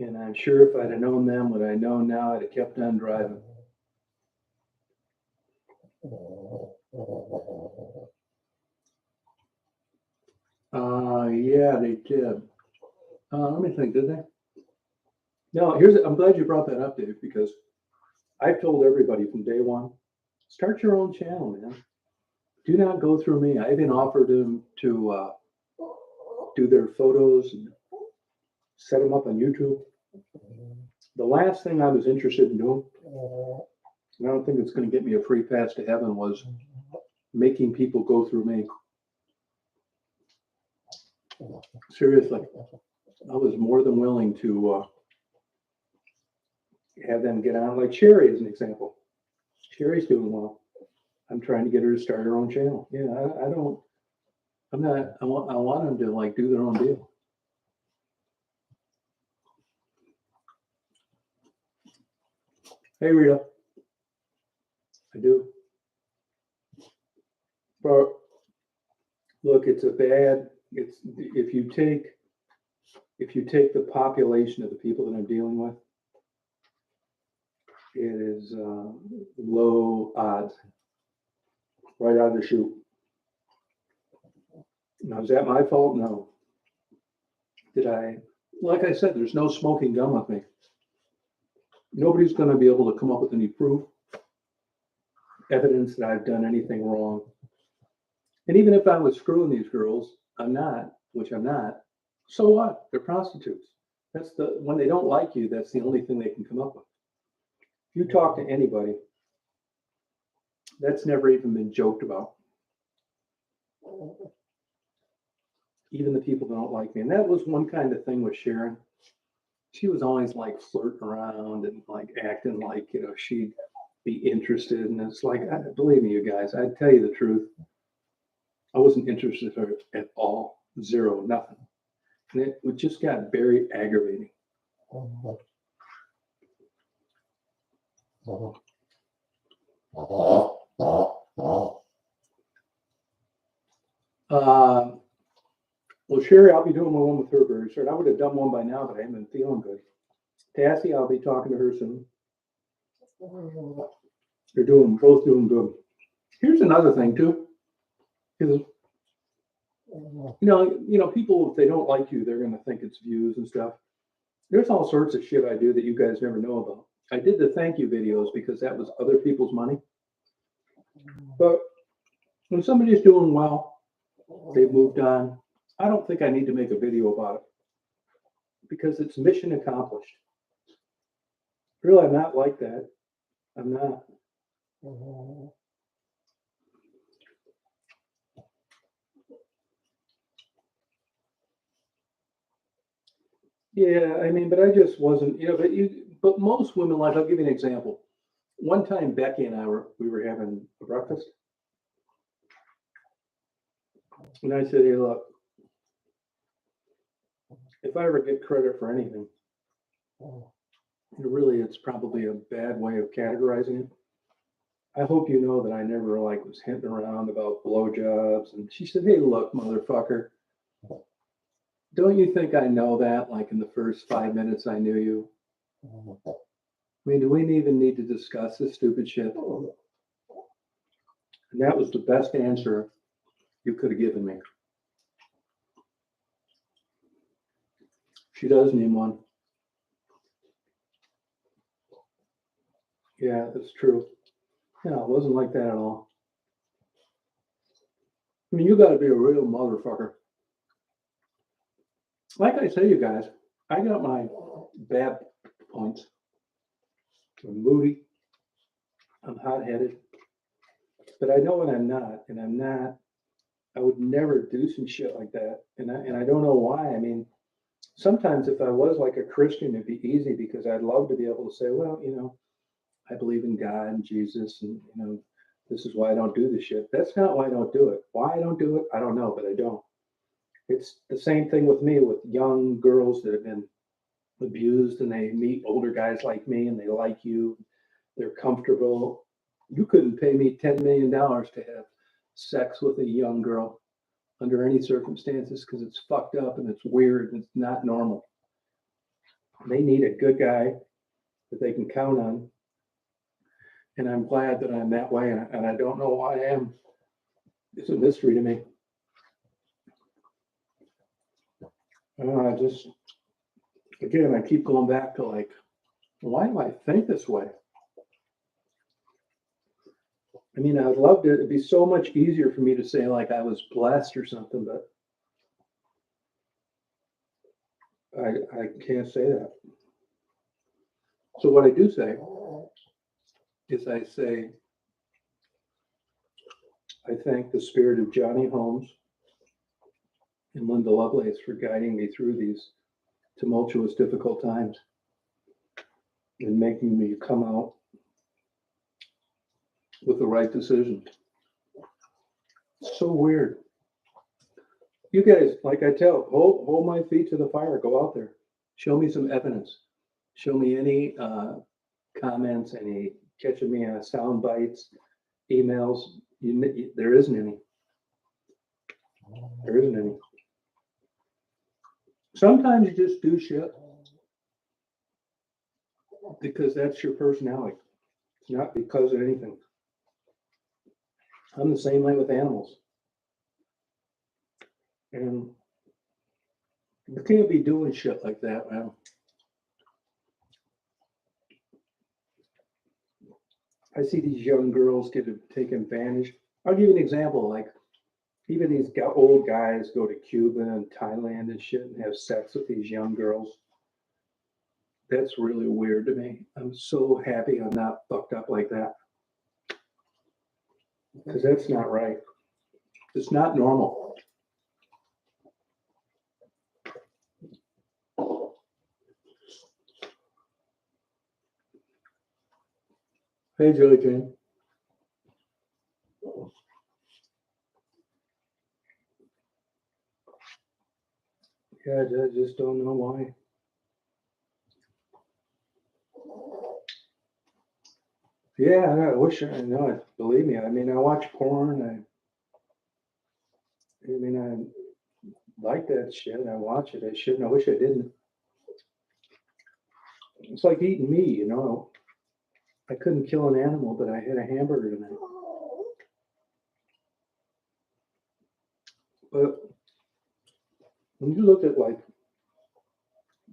and I'm sure if I'd have known then what I know now, I'd have kept on driving. Yeah, they did. Let me think, did they? No, I'm glad you brought that up, Dave, because I've told everybody from day one, start your own channel, man. Do not go through me. I even offered them to do their photos and set them up on YouTube. The last thing I was interested in doing, and I don't think it's going to get me a free pass to heaven, was making people go through me. Seriously, I was more than willing to have them get on, like Sherry as an example. Sherry's doing well. I'm trying to get her to start her own channel. Yeah, I want them to like do their own deal. Hey, Rita. I do. But look, if you take the population of the people that I'm dealing with, it is low odds, right out of the chute. Now, is that my fault? No. Like I said, there's no smoking gun with me. Nobody's going to be able to come up with any proof, evidence that I've done anything wrong. And even if I was screwing these girls, I'm not, which I'm not. So what? They're prostitutes. When they don't like you, that's the only thing they can come up with. If you talk to anybody, that's never even been joked about. Even the people that don't like me. And that was one kind of thing with Sharon. She was always like flirting around and like acting like, she'd be interested. And it's like, believe me, you guys, I'd tell you the truth. I wasn't interested in her at all. Zero, nothing. And it just got very aggravating. Well, Sherry, I'll be doing one with her very soon. I would have done one by now, but I haven't been feeling good. Tassie, I'll be talking to her soon. They're both doing good. Here's another thing too, is people, if they don't like you, they're going to think it's views and stuff. There's all sorts of shit I do that you guys never know about. I did the thank you videos because that was other people's money. But when somebody's doing well, they've moved on, I don't think I need to make a video about it because it's mission accomplished. Really, I'm not like that. I'm not. Yeah, I mean, but I just wasn't, but most women, like, I'll give you an example. One time, Becky and we were having a breakfast, and I said, hey, look, if I ever get credit for anything, really, it's probably a bad way of categorizing it. I hope you know that I never like was hinting around about blowjobs. And she said, hey, look, motherfucker, don't you think I know that? Like in the first 5 minutes I knew you. I mean, do we even need to discuss this stupid shit? And that was the best answer you could have given me. She does need one. Yeah, that's true. No, it wasn't like that at all. I mean, you got to be a real motherfucker. Like I say, you guys, I got my bad points. I'm moody. I'm hot-headed. But I know when I'm not, and I'm not. I would never do some shit like that, and I don't know why. I mean, sometimes if I was like a Christian, it'd be easy because I'd love to be able to say, well, I believe in God and Jesus, and this is why I don't do this shit. That's not why I don't do it. Why I don't do it, I don't know, but I don't. It's the same thing with me with young girls that have been abused, and they meet older guys like me, and they like you. They're comfortable. You couldn't pay me $10 million to have sex with a young girl under any circumstances because it's fucked up and it's weird and it's not normal. They need a good guy that they can count on. And I'm glad that I'm that way. And I don't know why I am. It's a mystery to me. I just, again, I keep going back to like, why do I think this way? I mean, I would love to, it'd be so much easier for me to say like I was blessed or something, but I can't say that. So what I do say is I say, I thank the spirit of Johnny Holmes and Linda Lovelace for guiding me through these tumultuous, difficult times and making me come out with the right decision. It's so weird. You guys, like I tell, hold my feet to the fire. Go out there. Show me some evidence. Show me any comments, any catching me on sound bites, emails. There isn't any. There isn't any. Sometimes you just do shit because that's your personality. It's not because of anything. I'm the same way with animals. And you can't be doing shit like that, man. I see these young girls get taken advantage. I'll give you an example. Like, even these old guys go to Cuba and Thailand and shit and have sex with these young girls. That's really weird to me. I'm so happy I'm not fucked up like that. Because that's not right. It's not normal. Hey, Julie Jane. Yeah, I just don't know why. Yeah, I wish I know it. Believe me. I mean, I watch porn. I mean, I like that shit. I watch it. I shouldn't. I wish I didn't. It's like eating meat, I couldn't kill an animal, but I had a hamburger tonight. But when you look at like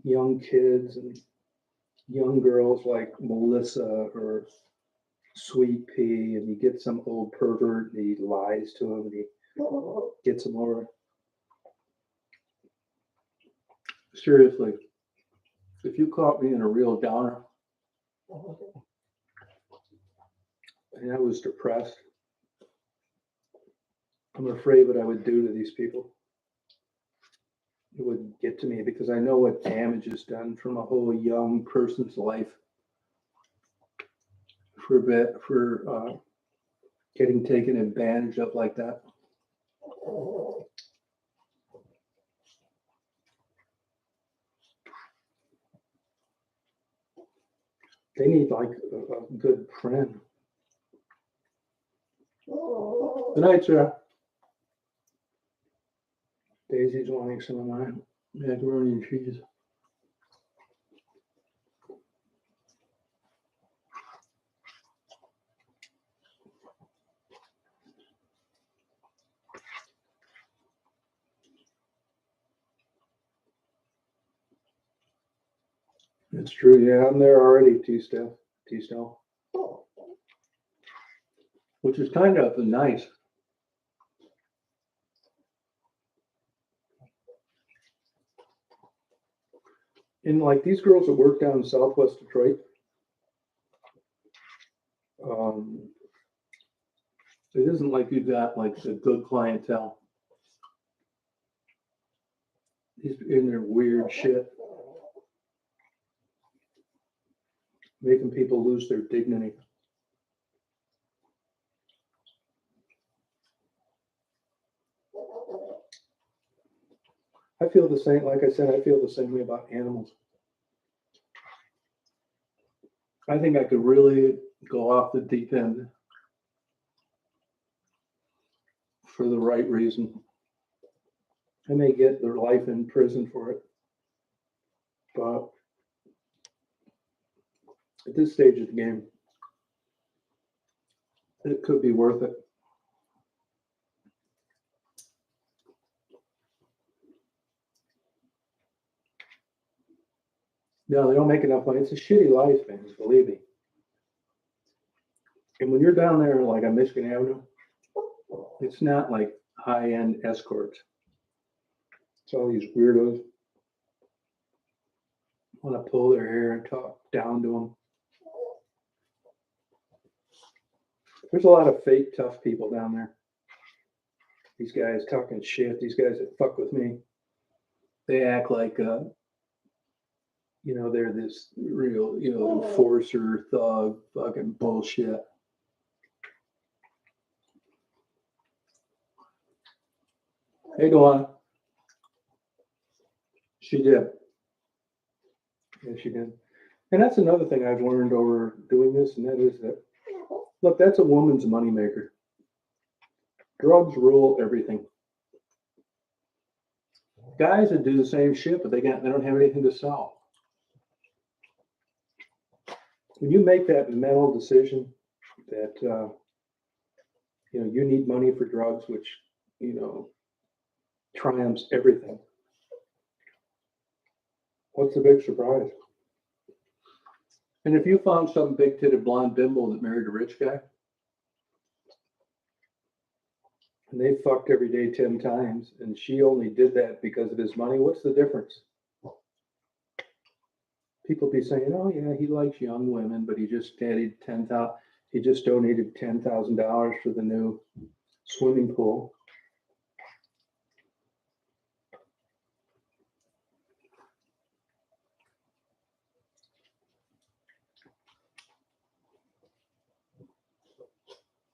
young kids and young girls like Melissa or Sweet Pea, and you get some old pervert and he lies to him and he gets him over. Seriously, if you caught me in a real downer and I was depressed, I'm afraid what I would do to these people. it would get to me because I know what damage is done from a whole young person's life for getting taken advantage of like that. They need like a good friend. Good night, sir. Daisy's wanting some of my macaroni and cheese. It's true, yeah, I'm there already, T-Stell, which is kind of nice. And like these girls that work down in Southwest Detroit, it isn't like you've got like a good clientele. These in their weird shit, making people lose their dignity. I feel the same, like I said, I feel the same way about animals. I think I could really go off the deep end for the right reason. I may get their life in prison for it, but at this stage of the game, it could be worth it. No, they don't make enough money. It's a shitty life, man, believe me. And when you're down there, like on Michigan Avenue, it's not like high-end escorts. It's all these weirdos want to pull their hair and talk down to them. There's a lot of fake tough people down there. These guys talking shit. These guys that fuck with me, they act like, they're this real, enforcer, thug, fucking bullshit. Hey, Dawn. She did. Yeah, she did. And that's another thing I've learned over doing this, and that is that, look, that's a woman's moneymaker. Drugs rule everything. Guys that do the same shit, but they don't have anything to sell. When you make that mental decision that you need money for drugs, which triumphs everything. What's the big surprise? And if you found some big-titted blonde bimbo that married a rich guy, and they fucked every day 10 times, and she only did that because of his money, what's the difference? People be saying, "Oh yeah, he likes young women, but he just donated $10,000 for the new swimming pool."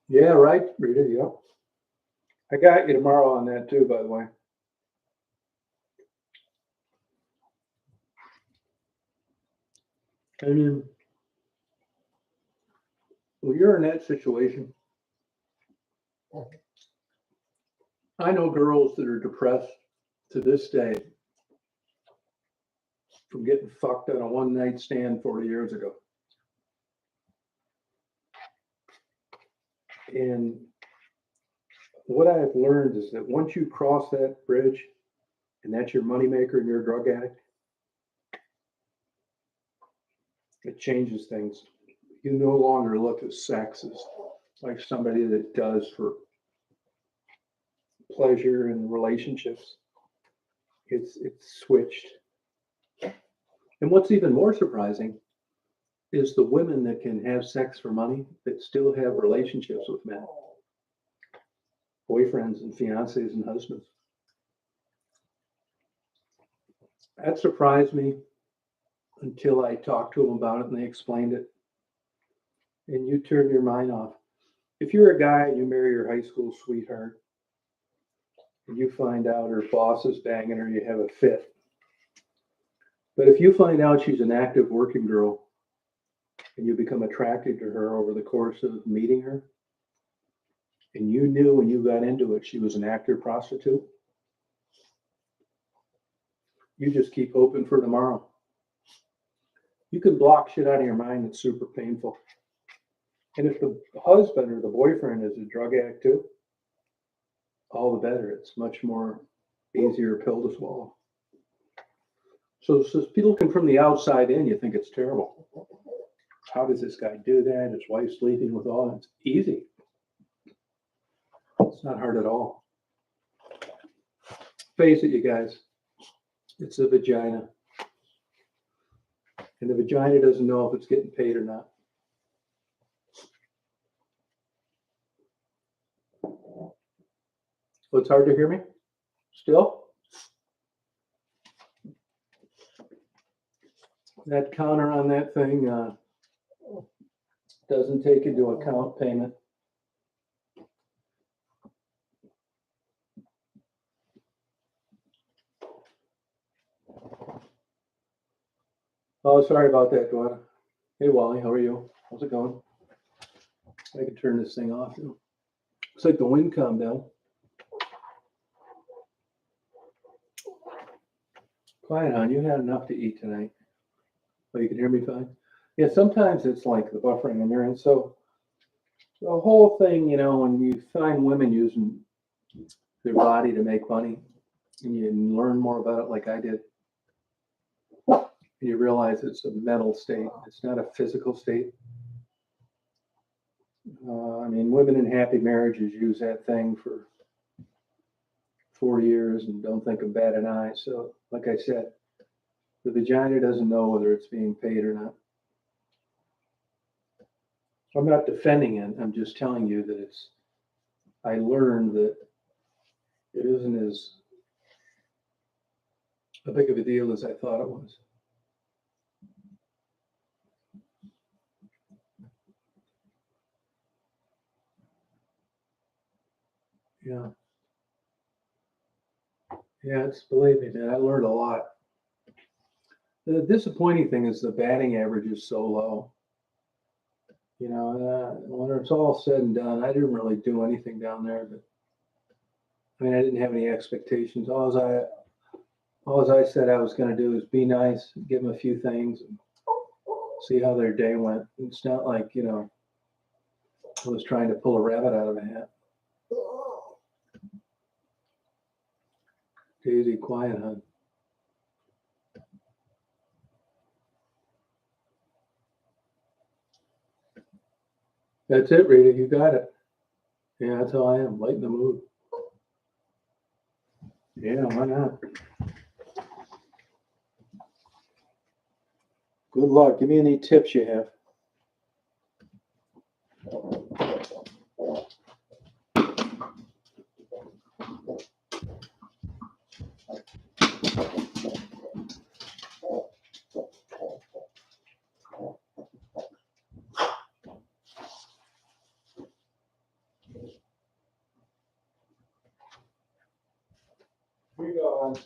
Yeah, right, Rita. Yep. I got you tomorrow on that too, by the way. And then, when you're in that situation, I know girls that are depressed to this day from getting fucked on a one-night stand 40 years ago. And what I've learned is that once you cross that bridge, and that's your moneymaker and you're a drug addict, it changes things. You no longer look at sex as like somebody that does for pleasure and relationships. It's switched. And what's even more surprising is the women that can have sex for money that still have relationships with men, boyfriends and fiancés and husbands. That surprised me until I talked to them about it and they explained it. And you turn your mind off. If you're a guy and you marry your high school sweetheart and you find out her boss is banging her, you have a fit. But if you find out she's an active working girl and you become attracted to her over the course of meeting her, and you knew when you got into it she was an active prostitute, you just keep hoping for tomorrow. You can block shit out of your mind that's super painful. And if the husband or the boyfriend is a drug addict too, all the better. It's much more easier pill to swallow. So looking from the outside in, you think it's terrible. How does this guy do that? His wife's sleeping with all that. It's easy. It's not hard at all. Face it, you guys. It's a vagina. And the vagina doesn't know if it's getting paid or not. So it's hard to hear me? Still? That counter on that thing doesn't take into account payment. Oh, sorry about that, Dwana. Hey, Wally, how are you? How's it going? I can turn this thing off. Looks like the wind calmed down. Quiet, hon. You had enough to eat tonight. Oh, you can hear me fine? Yeah, sometimes it's like the buffering in there. And so the whole thing, you know, when you find women using their body to make money and you learn more about it like I did, and you realize it's a mental state. It's not a physical state. I mean, women in happy marriages use that thing for 4 years and don't think of bat an eye. So, like I said, the vagina doesn't know whether it's being paid or not. I'm not defending it. I'm just telling you that I learned that it isn't as big of a deal as I thought it was. Yeah. Yeah, believe me, man, I learned a lot. The disappointing thing is the batting average is so low. You know, when it's all said and done, I didn't really do anything down there, but I mean, I didn't have any expectations. All I said I was going to do is be nice, give them a few things, and see how their day went. It's not like, you know, I was trying to pull a rabbit out of a hat. Daisy, quiet, hon. That's it, Rita. You got it. Yeah, that's how I am. Lighten the mood. Yeah, why not? Good luck. Give me any tips you have. Here you go, hon.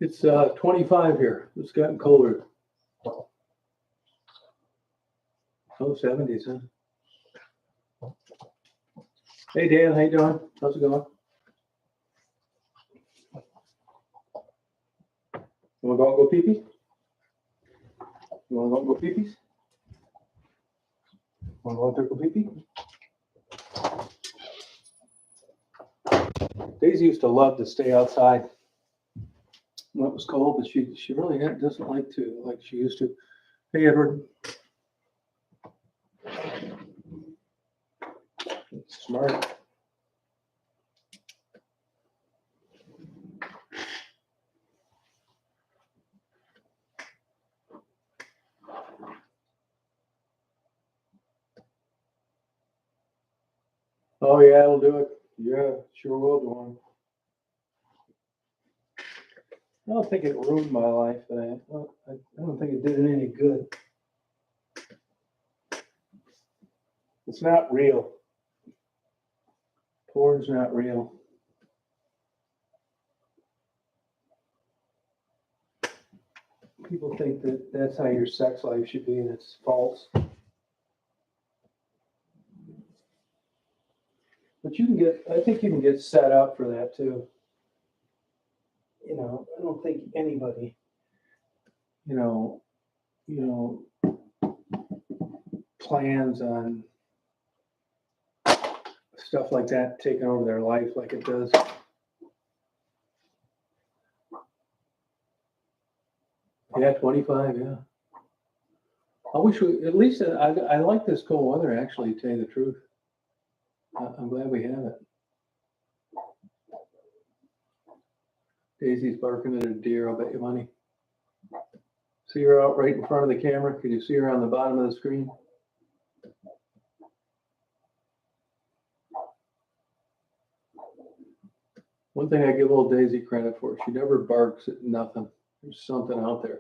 It's 25 here. It's gotten colder. Oh, 70s, huh? Hey, Dan, how you doing? How's it going? You want to go pee-pee? You want to go pee-pees? Want to go pee-pee? Daisy used to love to stay outside when it was cold, but she really doesn't like to like she used to. Hey, Edward. Smart. Oh yeah, it'll do it. Yeah, sure will do one. I don't think it ruined my life, but I don't think it did it any good. It's not real. Porn's not real. People think that that's how your sex life should be, and it's false. But I think you can get set up for that too. You know, I don't think anybody, you know, plans on stuff like that taking over their life like it does. Yeah, 25, yeah. I wish at least I like this cold weather, actually, to tell you the truth. I'm glad we have it. Daisy's barking at a deer, I'll bet you money. See her out right in front of the camera? Can you see her on the bottom of the screen? One thing I give old Daisy credit for, she never barks at nothing. There's something out there.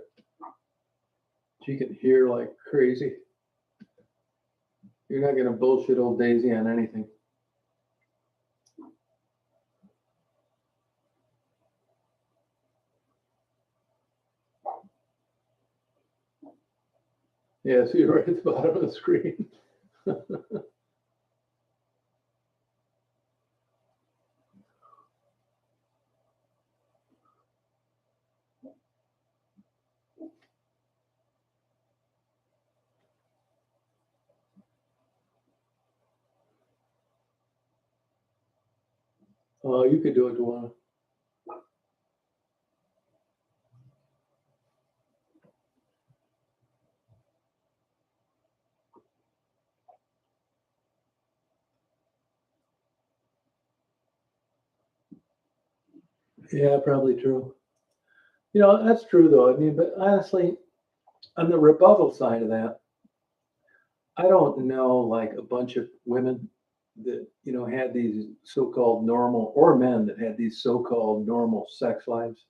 She can hear like crazy. You're not going to bullshit old Daisy on anything. Yeah, see right at the bottom of the screen. Oh, you could do it, Duana. Yeah, probably true. You know, that's true though. I mean, but honestly, on the rebuttal side of that, I don't know like a bunch of women that, had these so-called normal, or men that had these so-called normal sex lives.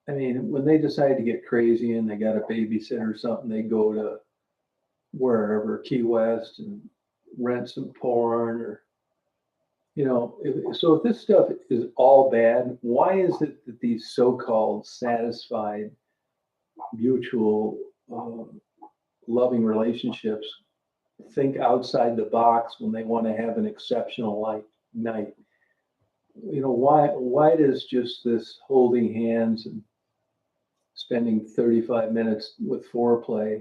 I mean, when they decide to get crazy and they got a babysitter or something, they go to wherever, Key West, and rent some porn, or, so if this stuff is all bad, why is it that these so-called satisfied, mutual, loving relationships think outside the box when they want to have an exceptional night? Why does just this holding hands and spending 35 minutes with foreplay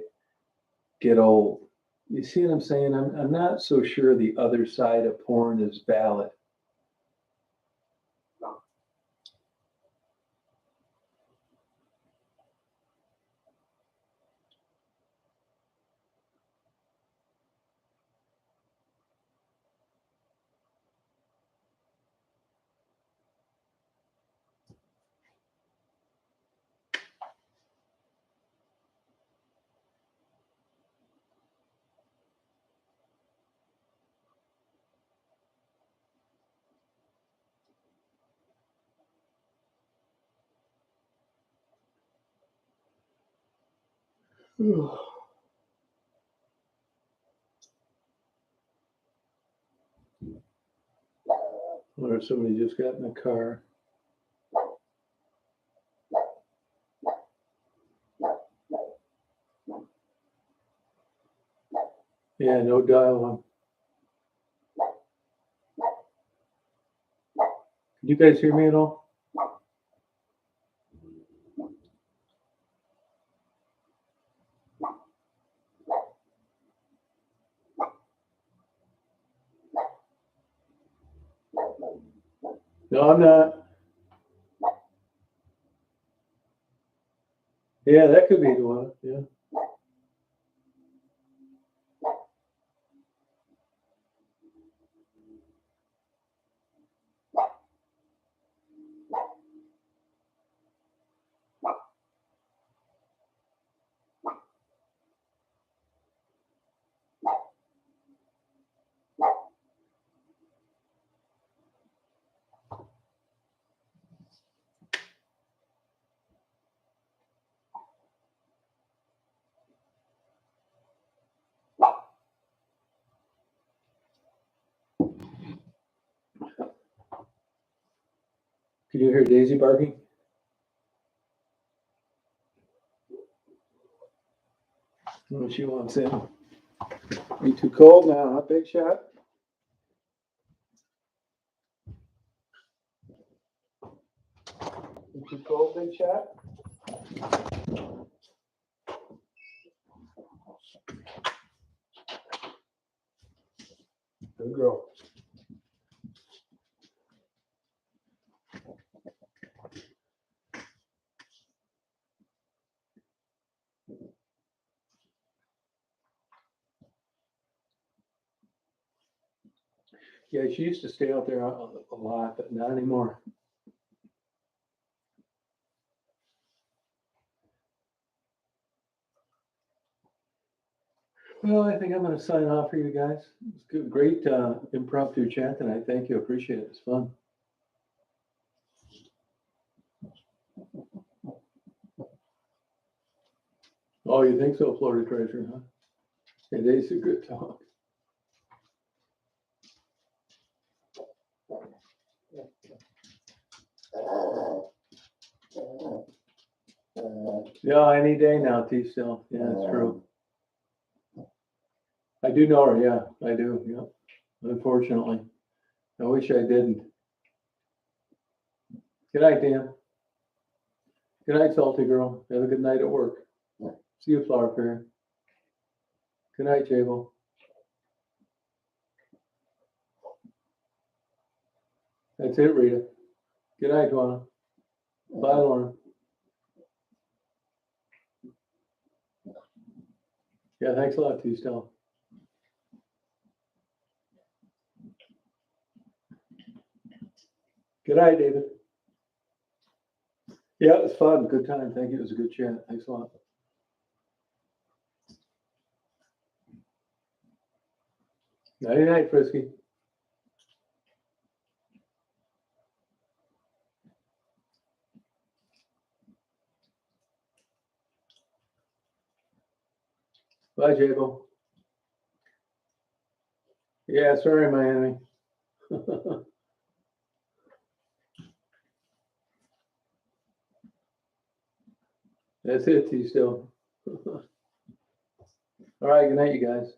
get old? You see what I'm saying? I'm not so sure the other side of porn is valid. I wonder if somebody just got in the car. Yeah, no dialogue. Can you guys hear me at all? No, I'm not. Yeah, that could be the one. Yeah. Can you hear Daisy barking? Oh, she wants in. Are you too cold now, huh, Big Shot? You too cold, Big Shot? Good girl. Yeah, she used to stay out there a lot, but not anymore. Well, I think I'm going to sign off for you guys. It's good, great impromptu chat tonight. Thank you. Appreciate it. It's fun. Oh, you think so, Florida Treasure, huh? Yeah, Dave's a good talk. Yeah, any day now, T still. Yeah, it's true. I do know her, yeah, I do, yeah. Unfortunately. I wish I didn't. Good night, Dan. Good night, Salty Girl. Have a good night at work. See you, Flower Fairy. Good night, Jable. That's it, Rita. Good night, Donna. Bye, Lauren. Yeah, thanks a lot, T still. Good night, David. Yeah, it was fun. Good time. Thank you. It was a good chat. Thanks a lot. Nighty night, Frisky. Bye, Jabo. Yeah, sorry, Miami. That's it, T still. All right, good night, you guys.